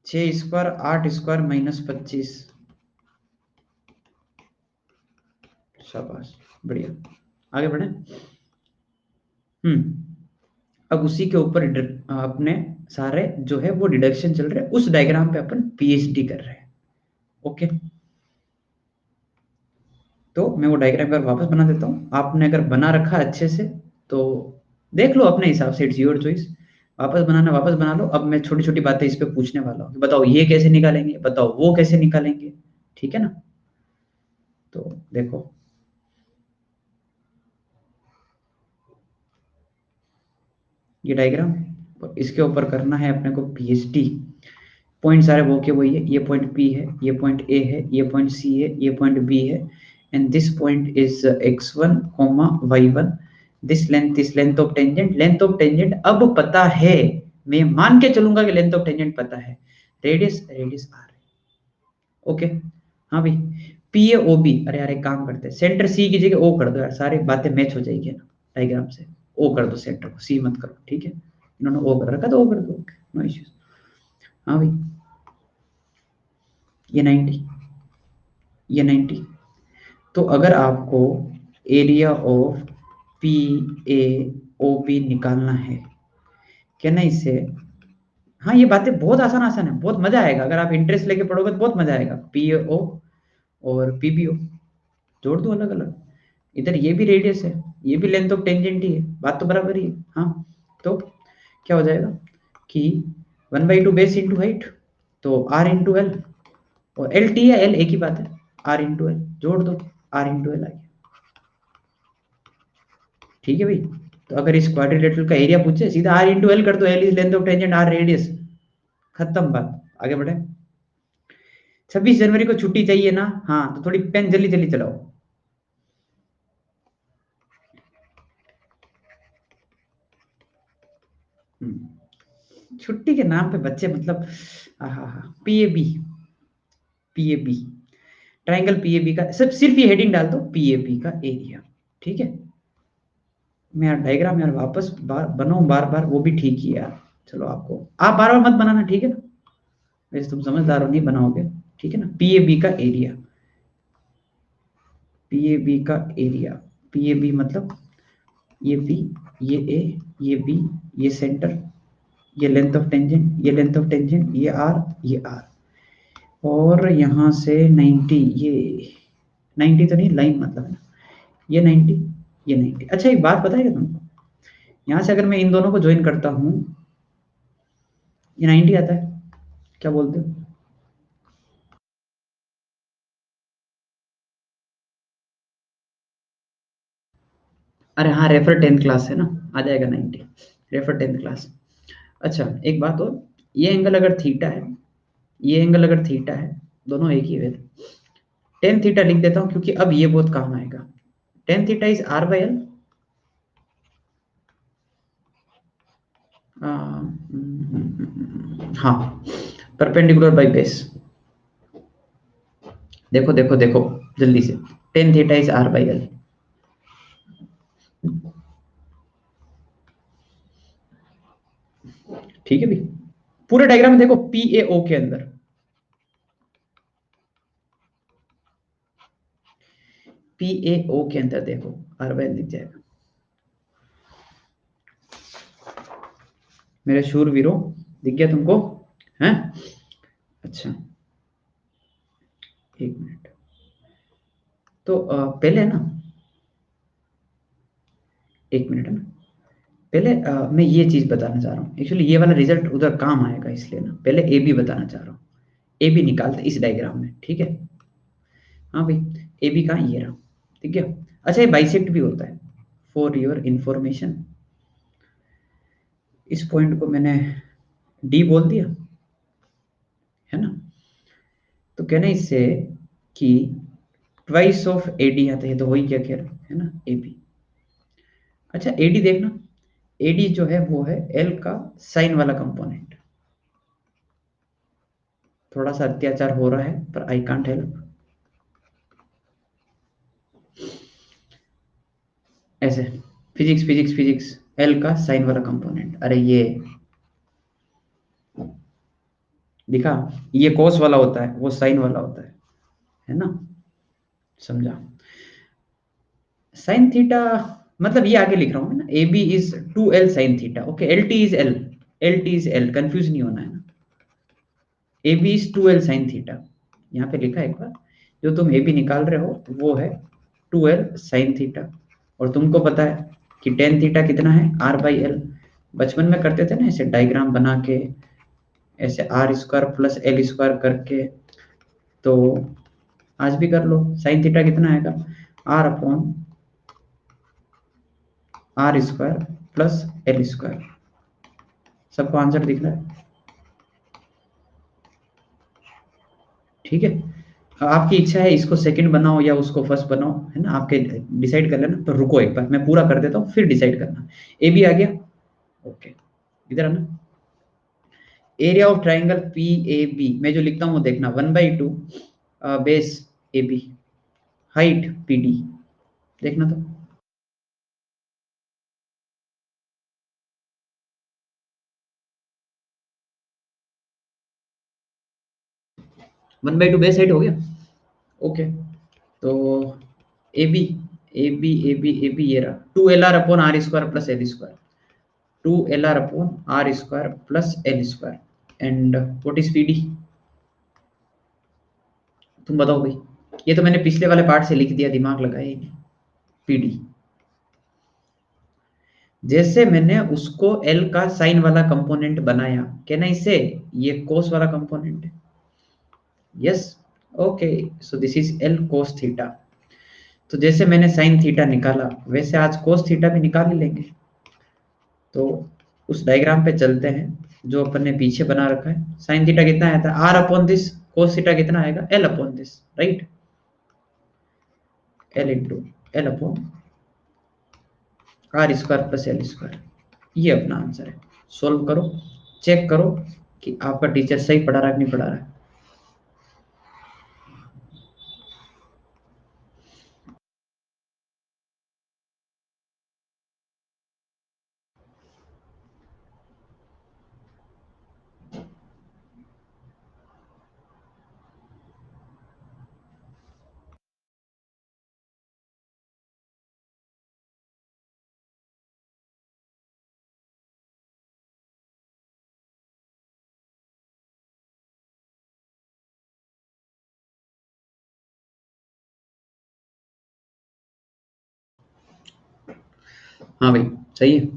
[SPEAKER 1] 6 स्क्वायर 8 स्क्वायर -25। शाबाश, बढ़िया। आगे बढ़े। अब उसी के ऊपर अपने सारे जो है वो डिडक्शन चल रहे हैं, उस डायग्राम पे अपन PhD कर रहे हैं। ओके, तो मैं वो डायग्राम पर वापस बना देता हूँ। आपने अगर बना रखा है अच्छे से तो देख लो अपने हिसाब से, इट्स योर चॉइस। वापस बनाना वापस बना लो। अब मैं छोटी छोटी बातें इस पे पूछने वाला हूँ, बताओ ये कैसे निकालेंगे, बताओ वो कैसे निकालेंगे। ठीक है ना? तो देखो, ये डायग्राम, इसके ऊपर करना है अपने को PhD। पॉइंट सारे वो के वही है, ये पॉइंट P है, ये पॉइंट A है, ये पॉइंट C है, ये पॉइंट B है, and this point is x1, y1। This length is length of tangent. Length of tangent अब पता है, मैं मान के चलूंगा कि लेंथ ऑफ टेंजेंट पता है। रेडियस रेडियस r है। ओके, हाँ भाई। PAOB, अरे यार एक काम करते हैं, सेंटर C की जगह O कर दो यार, सारी बातें मैच हो जाएगी ना डायग्राम से। O कर दो सेंटर को, C मत करो, ठीक है? इन्होंने O कर रखा तो O कर दो, नो इश्यूज। हाँ भाई, ये 90, ये 90। तो अगर आपको एरिया ऑफ PAOB निकालना है, क्या ना इससे, हाँ ये बातें बहुत आसान आसान है, बहुत मजा आएगा अगर आप इंटरेस्ट लेके पढ़ोगे तो बहुत मजा आएगा। PAO और PBO जोड़ दो अलग अलग। इधर ये भी रेडियस है, ये भी लेंथ ऑफ टेंजेंट ही है, बात तो बराबर ही है। हाँ, तो क्या हो जाएगा कि 1/2 बेस इंटू हाइट, तो R इंटू एल, और LT या L एक ही बात है, R इंटू एल जोड़ दो, R इंटू एल आ गया। ठीक है भाई, तो अगर इस क्वाड्रिलेटरल का एरिया पूछे, सीधा R इंटू एल कर दो, L is length of tangent, R radius, खत्म बात, आगे बढ़े। 26 जनवरी को छुट्टी चाहिए ना? हाँ, तो थोड़ी पेन जल्दी जल्दी चलाओ। छुट्टी के नाम पे बच्चे मतलब, हाँ, PAB, PAB, ट्राइंगल PAB का सब, सिर्फ ये हेडिंग डाल दो, PAB का एरिया। ठीक है, मैं यार डायग्राम यार वापस बनाऊं बार बार, वो भी ठीक ही है यार। चलो, आपको आप बार बार मत बनाना, ठीक है ना? वैसे तुम समझदार हो, नहीं बनाओगे। ठीक है ना? PAB का एरिया, PAB का एरिया, PAB मतलब ये B, ये A, ये B, ये सेंटर, ये लेंथ ऑफ टेंजेंट, ये लेंथ ऑफ टेंजेंट, ये R, ये R। और यहाँ से 90, ये 90 तो नहीं, लाइन मतलब है ना, ये 90, ये 90। अच्छा एक बात पता है क्या तुमको, यहाँ से अगर मैं इन दोनों को ज्वाइन करता हूँ, ये 90 आता है, क्या बोलते हो? अरे हाँ, रेफर 10th क्लास है ना, आ जाएगा 90, रेफर 10th क्लास। अच्छा एक बात और, ये एंगल अगर थीटा है, ये एंगल अगर थीटा है, दोनों एक ही है, टेन थीटा लिख देता हूँ क्योंकि अब ये बहुत काम आएगा। Tan theta is r by l. हाँ, परपेंडिकुलर बाई बेस। देखो देखो देखो, जल्दी से, tan theta is r by l. ठीक है भी, पूरे डायग्राम में देखो, पी ए ओ के अंदर, पी ए ओ के अंदर देखो, आर बाई एल दिख जाएगा। मेरे शूरवीरों, दिख गया तुमको? हैं? अच्छा, एक मिनट। तो पहले ना, एक मिनट है ना, पहले मैं ये चीज बताना चाह रहा हूँ, एक्चुअली ये वाला रिजल्ट उधर काम आएगा, इसलिए ना पहले ए बी बताना चाह रहा हूँ। ए बी निकालते इस डायग्राम में, ठीक है? हाँ भाई, ए बी कहाँ, ये रहा, ठीक है? अच्छा ये बाइसेक्ट भी होता है, फॉर योर इंफॉर्मेशन। इस पॉइंट को मैंने डी बोल दिया, है ना? तो कहना इससे कि ट्वाइस ऑफ ए डी आता है, तो वही क्या कह रहा है ना, ए बी। अच्छा ए डी देखना, ए डी जो है वो है एल का साइन वाला कंपोनेंट। थोड़ा सा अत्याचार हो रहा है पर आई कांट हेल्प, ऐसे, फिजिक्स फिजिक्स फिजिक्स, एल का साइन वाला कंपोनेंट, अरे ये दिखा, ये कोस वाला होता है, वो साइन वाला होता है ना? समझा? साइन थीटा, मतलब ये आगे लिख रहा हूँ मैं ना, A B is 2l sine theta, okay, L T is L, L T is L, confuse नहीं होना है ना। A B is 2l sine theta, यहाँ पे लिखा है एक बार, जो तुम ए बी निकाल रहे हो वो है 2l साइन थीटा। और तुमको पता है कि टेन थीटा कितना है, आर बाई एल। बचपन में करते थे ना ऐसे डायग्राम बना के, ऐसे r square plus l square करके, तो आज भी कर लो। साइन थीटा कितना आएगा, r upon r square plus l square. सबको आंसर दिख रहा है? ठीक है, आपकी इच्छा है इसको सेकंड बनाओ या उसको फर्स्ट बनाओ, है ना, आपके, डिसाइड कर लेना। तो रुको एक बार, मैं पूरा कर देता हूँ फिर डिसाइड करना। ए बी आ गया, ओके, इधर आना। Area of triangle P A B, मैं जो लिखता हूँ वो देखना, 1/2 base A B, height P D, देखना तो। 1/2 बेस हाइट हो गया, ओके। तो A B, A B A B A B, ये रहा 2 LR upon r square plus l square, 2 LR upon r square plus l square. And what is P D, तुम बताओ भाई। ये तो मैंने पिछले वाले पार्ट से लिख दिया, दिमाग लगाया ही नहीं। पी डी, जैसे मैंने उसको एल का साइन वाला कंपोनेंट बनाया, कहना इसे ये कोस वाला कंपोनेंट है। Yes, okay, so this is L cos theta. तो जैसे मैंने साइन थीटा निकाला, वैसे आज कोस थीटा भी निकाल ही लेंगे। तो उस डायग्राम पे चलते हैं जो अपन ने पीछे बना रखा है। साइन थीटा कितना आया था, r upon this, cos theta कितना आएगा, l upon this, right? L into l upon r square plus l square, ये अपना आंसर है। सोल्व करो, चेक करो कि आपका टीचर सही पढ़ा रहा है कि नहीं पढ़ा रहा है। हाँ भाई सही है।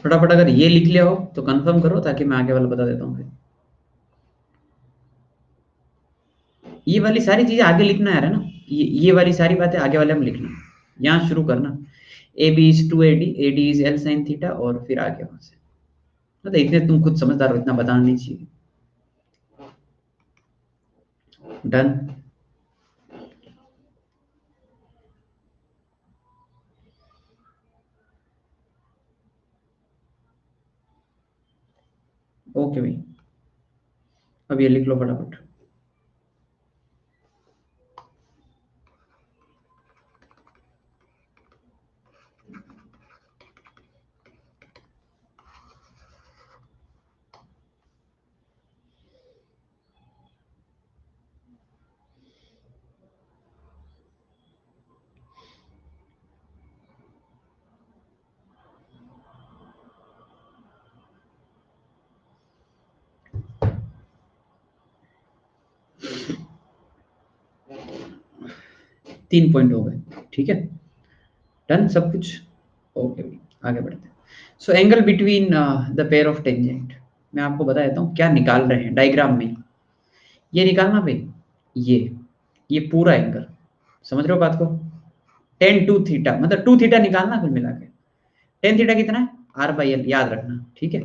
[SPEAKER 1] फटाफट अगर ये लिख लिया हो तो कंफर्म करो, ताकि मैं आगे वाला बता देता हूँ फिर। ये वाली सारी चीजें आगे लिखना है ना, ये वाली सारी बातें आगे वाले में लिखना, यहाँ शुरू करना। A B is two A D is l sine theta, और फिर आगे वहां से। मतलब इतने तुम खुद समझदार हो, इतना बताना नहीं चाहिए। डन। ओके भाई, अब ये लिख लो फटाफट। तीन पॉइंट हो गए, ठीक है। डन सब कुछ। ओके भाई, आगे बढ़ते हैं। So angle between the pair of tangent, मैं आपको बता देता हूँ क्या निकाल रहे हैं डायग्राम में। ये निकालना भाई, ये ये पूरा एंगल, समझ रहे हो बात को। टेन टू थीटा, मतलब टू थीटा निकालना कुल मिला के। टेन थीटा कितना है, आर बाई एल, याद रखना, ठीक है।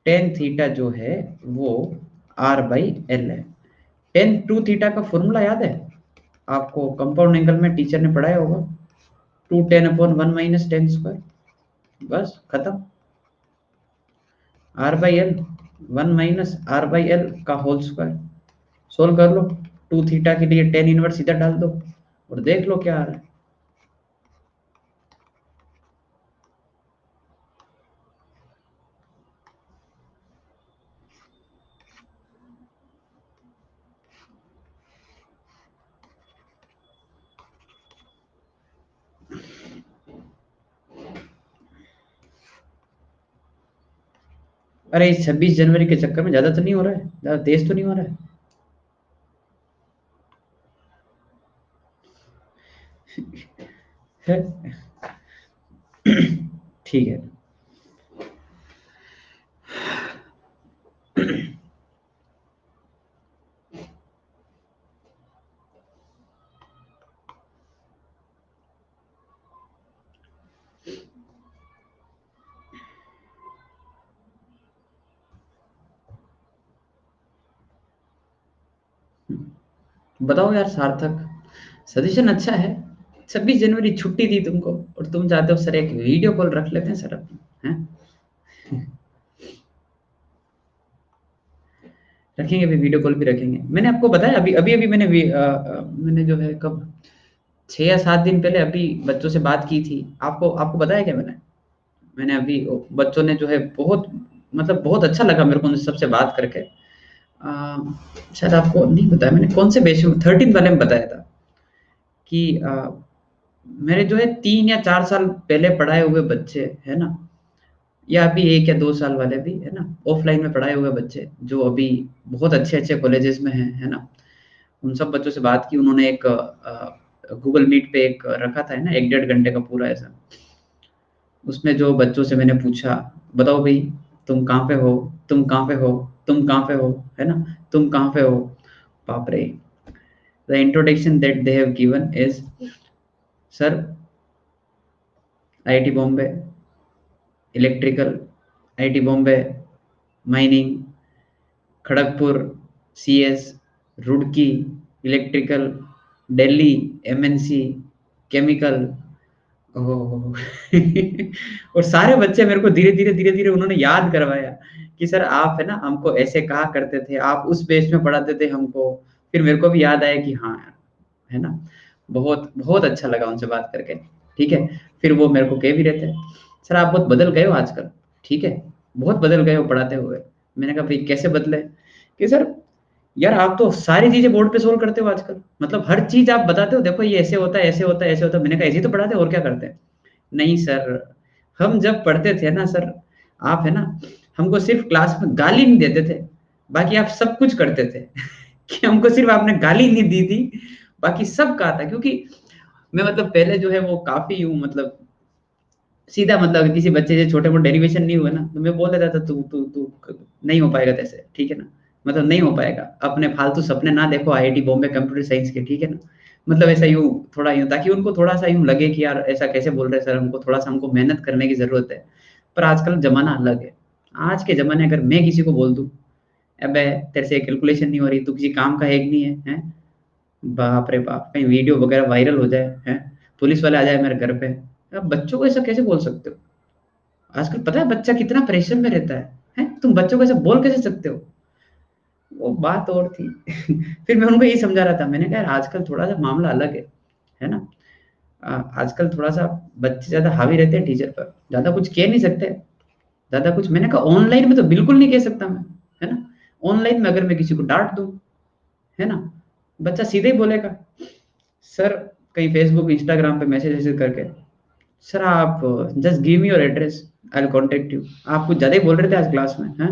[SPEAKER 1] टेन थीटा जो है वो आर बाई एल है। टेन टू थीटा का फॉर्मूला याद है आपको, कंपाउंड एंगल में टीचर ने पढ़ाया होगा। Two tan upon one minus tan square, बस खत्म। R by l, one minus r by l का होल स्क्वायर। सोल्व कर लो। टू थीटा के लिए टेन इनवर्स इधर डाल दो और देख लो क्या आ रहा है। अरे इस 26 जनवरी के चक्कर में ज्यादा तो नहीं हो रहा है, ज्यादा तेज तो नहीं हो रहा है? ठीक है। बताओ यार सार्थक, सजेशन अच्छा है। 26 जनवरी छुट्टी दी तुमको, और तुम चाहते हो सर एक वीडियो कॉल रख लेते हैं सर अपने, हैं? रखेंगे भी, वीडियो कॉल भी रखेंगे। मैंने आपको बताया अभी अभी अभी मैंने मैंने जो है कब 6 या 7 दिन पहले अभी बच्चों से बात की थी। आपको आपको बताया क्या मैंने? मैंने अभी बच्चों ने जो है बहुत, मतलब बहुत अच्छा लगा मेरे को उन सबसे बात करके। शायद आपको नहीं बताया मैंने, कौन से बेस में 13 वाले में बताया था कि मेरे जो है 3 या 4 साल पहले पढ़ाए हुए बच्चे है ना, या अभी 1 या 2 साल वाले भी है ना, ऑफलाइन में पढ़ाए हुए बच्चे जो अभी बहुत अच्छे अच्छे कॉलेजेस में हैं, है ना। उन सब बच्चों से बात की, उन्होंने एक गूगल मीट पे एक रखा था है ना, 1 डेढ़ घंटे का पूरा ऐसा। उसमें जो बच्चों से मैंने पूछा, बताओ भाई तुम कहाँ पे हो, तुम कहाँ पे हो, तुम कहाँ पे हो, है ना, तुम कहाँ पे हो। बाप रे, the introduction that they have given is, sir IIT Bombay electrical, IIT Bombay mining, Kharagpur CS, Roorkee electrical, Delhi MNC chemical. Oh और सारे बच्चे मेरे को धीरे धीरे धीरे धीरे उन्होंने याद करवाया कि सर आप है ना हमको ऐसे कहा करते थे, आप उस बेस में पढ़ाते थे हमको। फिर मेरे को भी याद आया कि हाँ यार, है ना। बहुत बहुत अच्छा लगा उनसे बात करके। ठीक है। फिर वो मेरे को कह भी रहे थे, सर आप बहुत बदल गए हो आजकल, ठीक है, बहुत बदल गए हो पढ़ाते हुए। मैंने कहा भाई कैसे बदले, कि सर यार आप तो सारी चीजें बोर्ड पे सोल्व करते हो आजकल, मतलब हर चीज आप बताते हो, देखो ये ऐसे होता है, ऐसे होता है, ऐसे होता है। मैंने कहा ऐसे ही तो पढ़ाते हैं, और क्या करते हैं। नहीं सर, हम जब पढ़ते थे ना सर, आप है ना, हमको सिर्फ क्लास में गाली नहीं देते थे, बाकी आप सब कुछ करते थे। कि हमको सिर्फ आपने गाली नहीं दी थी, बाकी सब कहा था। क्योंकि मैं मतलब पहले जो है वो काफी हूँ, मतलब सीधा, मतलब किसी बच्चे से छोटे मोटे डेरिवेशन नहीं हुए ना, तो मैं बोल देता था तू तू तू नहीं हो पाएगा तैसे, ठीक है ना, मतलब नहीं हो पाएगा, अपने फालतू सपने ना देखो आईआईटी बॉम्बे कंप्यूटर साइंस के, ठीक है ना। मतलब ऐसा यूं, थोड़ा यूं, ताकि उनको थोड़ा सा यूं लगे कि यार ऐसा कैसे बोल रहे हैं सर, हमको थोड़ा सा, हमको मेहनत करने की जरूरत है। पर आजकल जमाना अलग है। आज के जमाने अगर मैं किसी को बोल दूं, अबे तेरे से कैलकुलेशन नहीं हो रही, तू किसी काम का है कि नहीं है, हैं? बाप रे बाप, कहीं वीडियो वगैरह वायरल हो जाए, हैं, पुलिस वाले आ जाए मेरे घर पे, अब बच्चों को ऐसा कैसे बोल सकते हो? आजकल पता है बच्चा कितना प्रेशर में रहता है? तुम बच्चों को ऐसे बोल कैसे सकते हो? वो बात और थी। फिर मैं उनको यही समझा रहा था, मैंने कहा यार आजकल थोड़ा सा मामला अलग है ना। आजकल थोड़ा सा बच्चे ज्यादा हावी रहते हैं टीचर पर, ज्यादा कुछ कह नहीं सकते, ज्यादा कुछ। मैंने कहा ऑनलाइन में तो बिल्कुल नहीं कह सकता मैं, है ना। ऑनलाइन में अगर मैं किसी को डांट दूं, है ना, बच्चा सीधे ही बोलेगा सर, कहीं फेसबुक इंस्टाग्राम पे मैसेज वैसेज करके, सर आप just give me your address, I will contact you. आप कुछ ज्यादा ही बोल रहे थे आज क्लास में, हैं?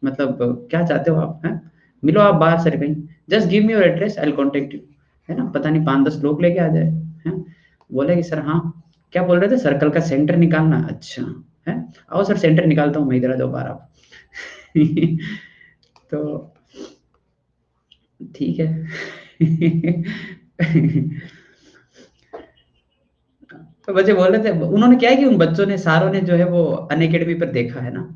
[SPEAKER 1] मतलब क्या चाहते हो आप, हैं? मिलो आप बाहर सर कहीं, just give me your address, I will contact you. है ना, पता नहीं 5-10 लोग लेके आ जाए, हैं? बोले कि सर हाँ, क्या बोल रहे थे, सर्कल का सेंटर निकालना, अच्छा है, आओ सर सेंटर निकालता हूँ मैं, इधर आ जाओ बाहर आप। तो ठीक है। तो बच्चे बोल रहे थे, उन्होंने क्या है कि उन बच्चों ने, सारों ने जो है वो अनअकैडमी पर देखा है ना,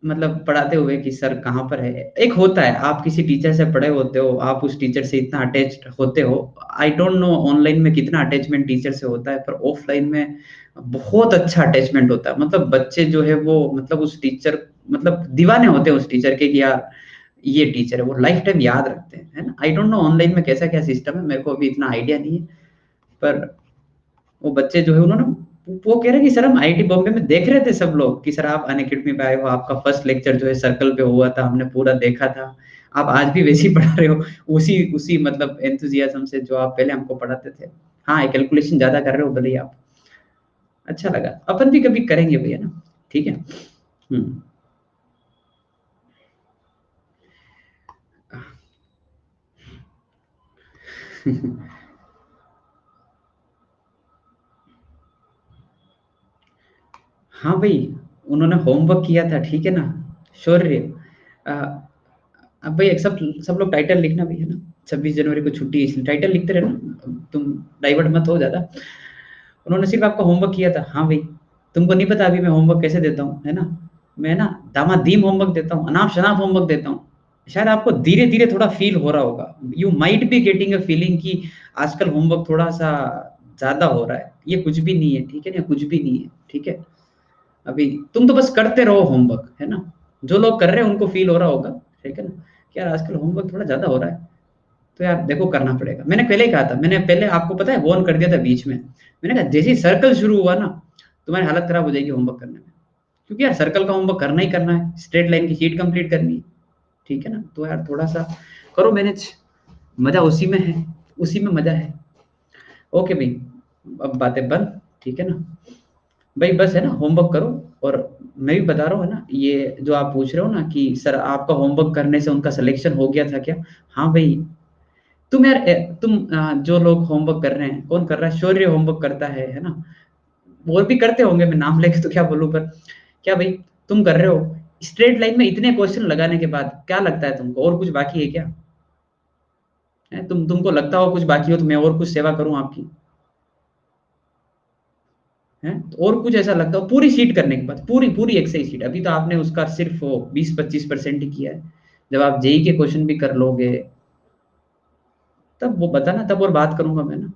[SPEAKER 1] मतलब पढ़ाते हुए कि सर कहाँ पर है। एक होता है, आप किसी टीचर से पढ़े होते हो, आप उस टीचर से इतना अटैच्ड होते हो। आई डोंट नो ऑनलाइन में कितना अटैचमेंट टीचर से होता है, पर ऑफलाइन में बहुत अच्छा अटैचमेंट होता है। मतलब बच्चे जो है वो, मतलब उस टीचर, मतलब दीवाने होते हैं उस टीचर के कि यार ये टीचर है, वो लाइफ टाइम याद रखते हैं, है ना। आई डोंट नो ऑनलाइन में कैसा क्या सिस्टम है, मेरे को अभी इतना आइडिया नहीं है। पर वो बच्चे जो है उन्होंने, वो कह रहे हैं कि सर हम आईआईटी बॉम्बे में देख रहे थे सब लोग कि सर आप अनअकैडमी पे आए हो, आपका फर्स्ट लेक्चर जो है सर्कल पे हुआ था, हमने पूरा देखा था, आप आज भी वैसे ही पढ़ा रहे हो, उसी उसी मतलब एंथुजियाज्म से जो आप पहले हमको पढ़ाते थे। हाँ, कैलकुलेशन ज्यादा कर रहे हो भले ही आप। अच्छा लगा, अपन भी कभी करेंगे भैया ना, ठीक है। हम्म। हाँ भाई, उन्होंने होमवर्क किया था, ठीक है ना। शौर्य, अ, अब भाई एक सब सब लोग टाइटल लिखना भी है ना, 26 जनवरी को छुट्टी है इसलिए टाइटल लिखते रहना, तुम डाइवर्ट मत हो ज्यादा। उन्होंने सिर्फ आपका होमवर्क किया था, हाँ भाई। तुमको नहीं पता अभी मैं होमवर्क कैसे देता हूँ, है ना। मैं ना दामादीम होमवर्क देता हूँ, अनाप शनाप होमवर्क देता हूँ। शायद आपको धीरे धीरे थोड़ा फील हो रहा होगा, you might be getting a feeling कि आजकल होमवर्क थोड़ा सा ज्यादा हो रहा है। ये कुछ भी नहीं है, ठीक है ना, कुछ भी नहीं है, ठीक है। अभी तुम तो बस करते रहो होमवर्क, है ना। जो लोग कर रहे हैं उनको फील हो रहा होगा, ठीक है ना, कि यार आजकल होमवर्क थोड़ा ज्यादा हो रहा है। तो यार देखो करना पड़ेगा, मैंने पहले ही कहा था, मैंने पहले आपको पता है वॉर्न कर दिया था बीच में। मैंने कहा जैसे ही सर्कल शुरू हुआ ना, तुम्हारी हालत खराब हो जाएगी होमवर्क करने में। क्योंकि यार सर्कल का होमवर्क करना ही करना है, स्ट्रेट लाइन की शीट कंप्लीट करनी है, ठीक है ना। तो यार थोड़ा सा करो मैनेज, मजा उसी में है, उसी में मजा है। ओके भाई, अब बातें बंद, ठीक है ना। भाई बस है ना, होमवर्क करो। और मैं भी बता रहा हूँ, है ना, ये जो आप पूछ रहे हो ना कि सर आपका होमवर्क करने से उनका सिलेक्शन हो गया था क्या। हाँ भाई, तुम यार तुम जो लोग होमवर्क कर रहे हैं, कौन कर रहा है, शौर्य होमवर्क करता है ना। और भी करते होंगे, मैं नाम लेके तो क्या बोलूं, पर क्या भाई, तुम कर रहे हो, स्ट्रेट लाइन में इतने क्वेश्चन लगाने के बाद क्या लगता है तुमको और कुछ बाकी है क्या? तुमको लगता हो कुछ बाकी हो तो मैं और कुछ सेवा करूं आपकी, है तो और कुछ ऐसा लगता हो पूरी सीट करने के बाद, पूरी पूरी एक सही सीट, अभी तो आपने उसका सिर्फ 20-25% ही किया है। जब आप जेई के क्वेश्चन भी कर लोगे, तब वो बताना, तब और बात करूंगा मैं ना,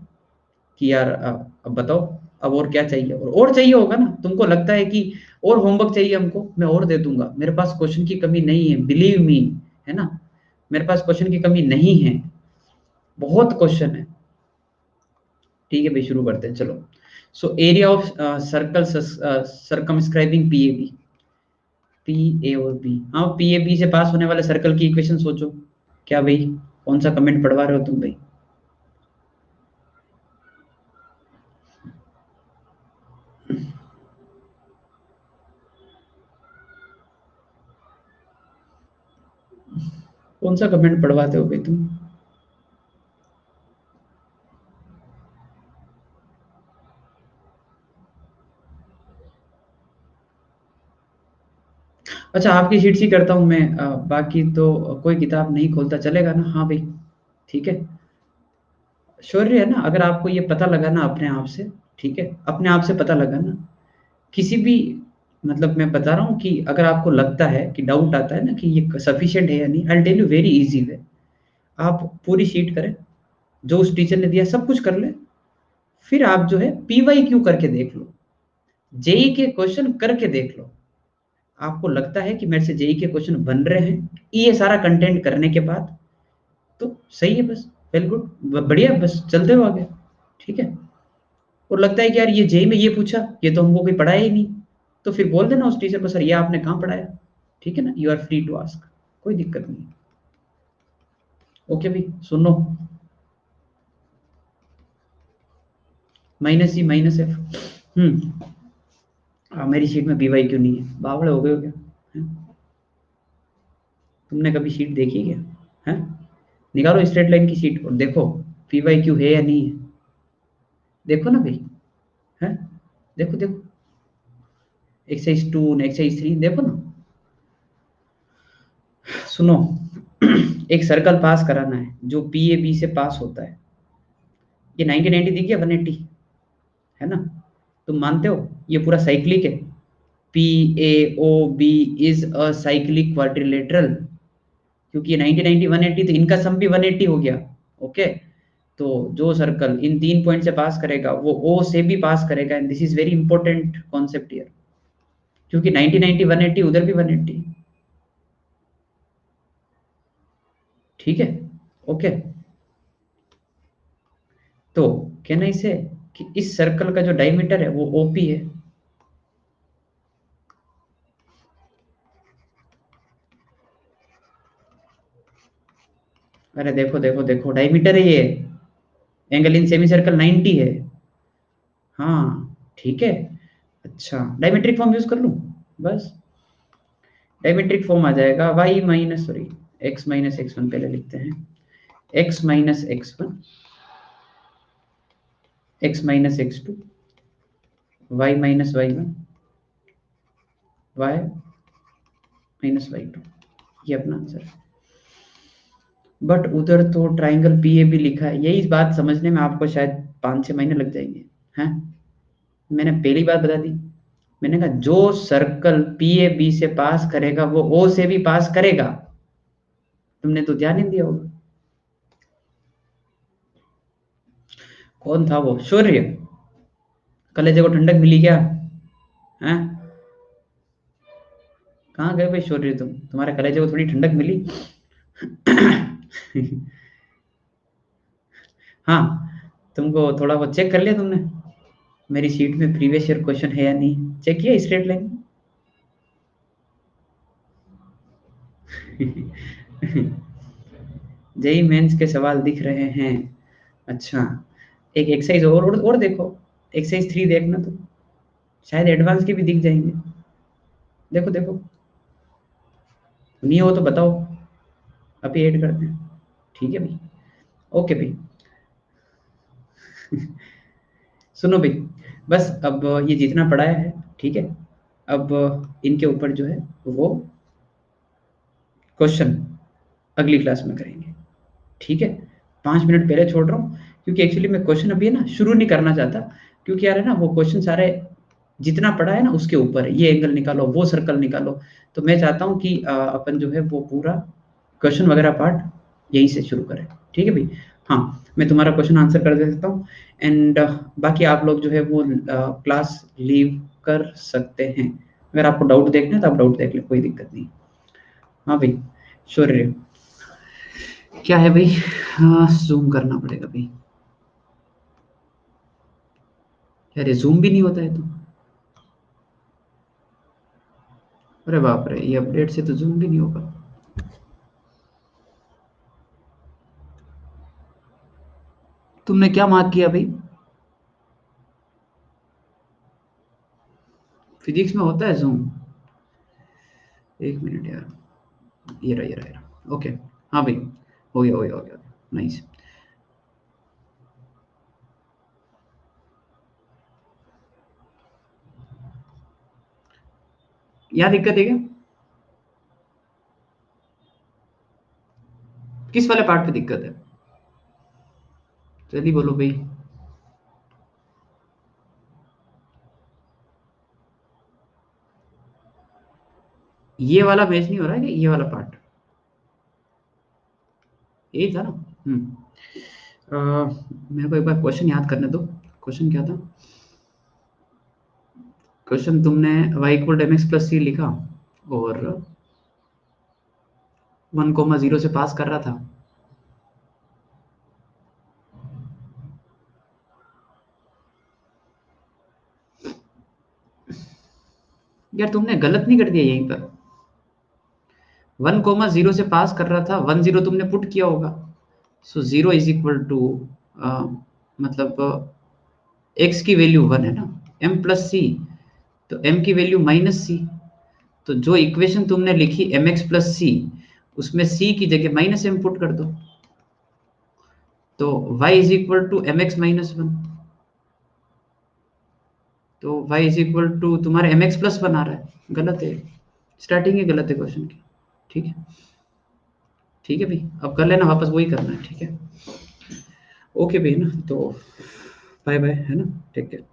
[SPEAKER 1] कि यार अब बताओ, अब और क्या चाहिए, और चाहिए होगा ना, तुमको लगता है कि और होमवर्क चाहिए हमको, मैं और दे दूंगा, मेरे पास क्वेश्चन की कमी नहीं है, बिलीव मी, है ना। मेरे पास क्वेश्चन की कमी नहीं है, बहुत क्वेश्चन है। ठीक है भाई, शुरू करते हैं चलो। So area of circle circumscribing PAB, P A और बी, हाँ पी ए बी से पास होने वाले सर्कल की इक्वेशन सोचो। क्या भाई, कौन सा कमेंट पढ़वा रहे हो तुम भाई? कौन सा कमेंट पढ़वाते हो भाई तुम? अच्छा, आपकी शीट सी करता हूँ मैं, बाकी तो कोई किताब नहीं खोलता, चलेगा ना? हाँ भाई, ठीक है। शौर्य है ना, अगर आपको ये पता लगा ना अपने आप से, ठीक है, अपने आप से पता लगा ना, किसी भी, मतलब मैं बता रहा हूँ कि अगर आपको लगता है कि डाउट आता है ना कि ये सफिशिएंट है या नहीं, I tell you very easy way. आप पूरी शीट करें, जो उस टीचर ने दिया सब कुछ कर ले, फिर आप जो है पीवाई क्यू करके देख लो, जेई के क्वेश्चन करके देख लो। आपको लगता है कि मेरे से जेई के क्वेश्चन बन रहे हैं ये सारा कंटेंट करने के बाद, तो सही है, बस वेल गुड, बढ़िया, बस चलते हो आगे, ठीक है। और लगता है कि यार ये जेई में ये पूछा, ये तो हमको कोई पढ़ाया ही नहीं, तो फिर बोल देना उस टीचर को, सर ये आपने कहाँ पढ़ाया, ठीक है ना, you are free to ask, कोई दिक्कत नहीं। ओके भाई, सुनो, माइनस ई माइनस एफ। मेरी शीट में पीवाई क्यों नहीं है, बावड़े हो गए हो क्या? हैं? तुमने कभी शीट देखी क्या? है, निकालो स्ट्रेट लाइन की शीट और देखो पीवाई क्यू है या नहीं है, देखो ना भाई, है, देखो देखो, एक्सरसाइज 2 एक्सरसाइज 3 देखो ना। सुनो, एक सर्कल पास कराना है जो पी ए बी से पास होता है, ये 90-90 दिख गया, 180, है ना? तुम मानते हो ये पूरा साइक्लिक है? P A O B is a cyclic quadrilateral, क्योंकि ये 90-90 180, तो इनका सम भी 180 हो गया। ओके, तो जो सर्कल इन 3 पॉइंट से पास करेगा वो ओ से भी पास करेगा, and this is very important concept here, क्योंकि 90-90 180 उधर भी 180, ठीक है। ओके, तो कहना इसे कि इस सर्कल का जो डायमीटर है वो ओपी है। अरे देखो देखो देखो, डायमीटर है ये, एंगल इन सेमी सर्कल 90 है। हाँ, ठीक है। अच्छा, डायमेट्रिक फॉर्म यूज कर लूं? बस, डायमेट्रिक फॉर्म आ जाएगा y minus, sorry, x minus x one, पहले लिखते हैं x minus x one, x minus x two, y minus y one, y minus y two, ये अपना आंसर है। बट उधर तो ट्राइंगल पी ए भी लिखा है, यही बात समझने में आपको शायद 5-6 महीने लग जाएंगे, हैं? मैंने पहली बात बता दी, मैंने कहा जो सर्कल पी ए बी से पास करेगा वो ओ से भी पास करेगा, तुमने तो ध्यान नहीं दिया होगा। कौन था वो शौर्य? कलेजे को ठंडक मिली क्या? हैं? कहाँ गए भाई शौर्य, तुम्हारे कलेजे को थोड़ी ठंडक मिली? हाँ, तुमको थोड़ा बहुत चेक कर लिया तुमने, मेरी शीट में प्रीवियस ईयर क्वेश्चन है या नहीं, चेक किया स्ट्रेट लाइन? जेई मेंस के सवाल दिख रहे हैं? अच्छा, एक एक्सरसाइज और देखो, एक्सरसाइज 3 देखना तो शायद एडवांस के भी दिख जाएंगे, देखो देखो, नहीं हो तो बताओ, अभी ऐड करते हैं, ठीक है भाई। ओके भाई, सुनो भाई, बस अब ये जितना पढ़ाया है, ठीक है, अब इनके ऊपर जो है वो क्वेश्चन अगली क्लास में करेंगे, ठीक है। 5 मिनट पहले छोड़ रहा हूँ, क्योंकि एक्चुअली मैं क्वेश्चन अभी है ना शुरू नहीं करना चाहता, क्योंकि यार है ना वो क्वेश्चन सारे जितना पढ़ा है ना उसके ऊपर है, ये एंगल निकालो, वो सर्कल निकालो, तो मैं चाहता हूँ कि अपन जो है वो पूरा क्वेश्चन वगैरह पार्ट यहीं से शुरू करें, ठीक है भाई। हाँ, मैं तुम्हारा क्वेश्चन आंसर कर दे सकता हूँ, एंड बाकी आप लोग जो है वो क्लास लीव कर सकते हैं, अगर आपको डाउट देखना है तो आप डाउट देख ले, कोई दिक्कत नहीं। हाँ भाई, शौर्य क्या है भाई? हाँ, जूम करना पड़ेगा भाई, यार ये जूम भी नहीं होता है तो, अरे बाप रे, ये अपडेट से तो जूम भी नहीं होगा। तुमने क्या मार्क किया भाई? फिजिक्स में होता है जूम। एक मिनट यार, ये रहा। ओके, हाँ भाई, हो गया नाइस। यहाँ दिक्कत है क्या? किस वाले पार्ट पे दिक्कत है? जल्दी बोलो भाई। ये वाला मैच नहीं हो रहा है कि ये वाला पार्ट? यही था ना। मेरे को एक बार क्वेश्चन याद करने दो। क्वेश्चन क्या था? क्वेश्चन तुमने y equal m x plus c लिखा और 1,0 से पास कर रहा था। यार तुमने गलत नहीं कर दिया यहीं पर? 1,0 से पास कर रहा था, 1,0 तुमने पुट किया होगा। सो 0 इज इक्वल टू, मतलब x की वैल्यू 1 है ना, m प्लस सी, तो m की वैल्यू माइनस सी। तो जो इक्वेशन तुमने लिखी एम एक्स प्लस सी, उसमें c की जगह माइनस m पुट कर दो, तो y is equal to m x minus one. तो y इज इक्वल टू तुम्हारे एम एक्स प्लस वन आ रहा है, गलत है। स्टार्टिंग ही गलत है क्वेश्चन की। ठीक है, ठीक है भाई, अब कर लेना वापस, वही करना है, ठीक है। ओके भाई ना, तो बाय बाय, है ना, टेक केयर।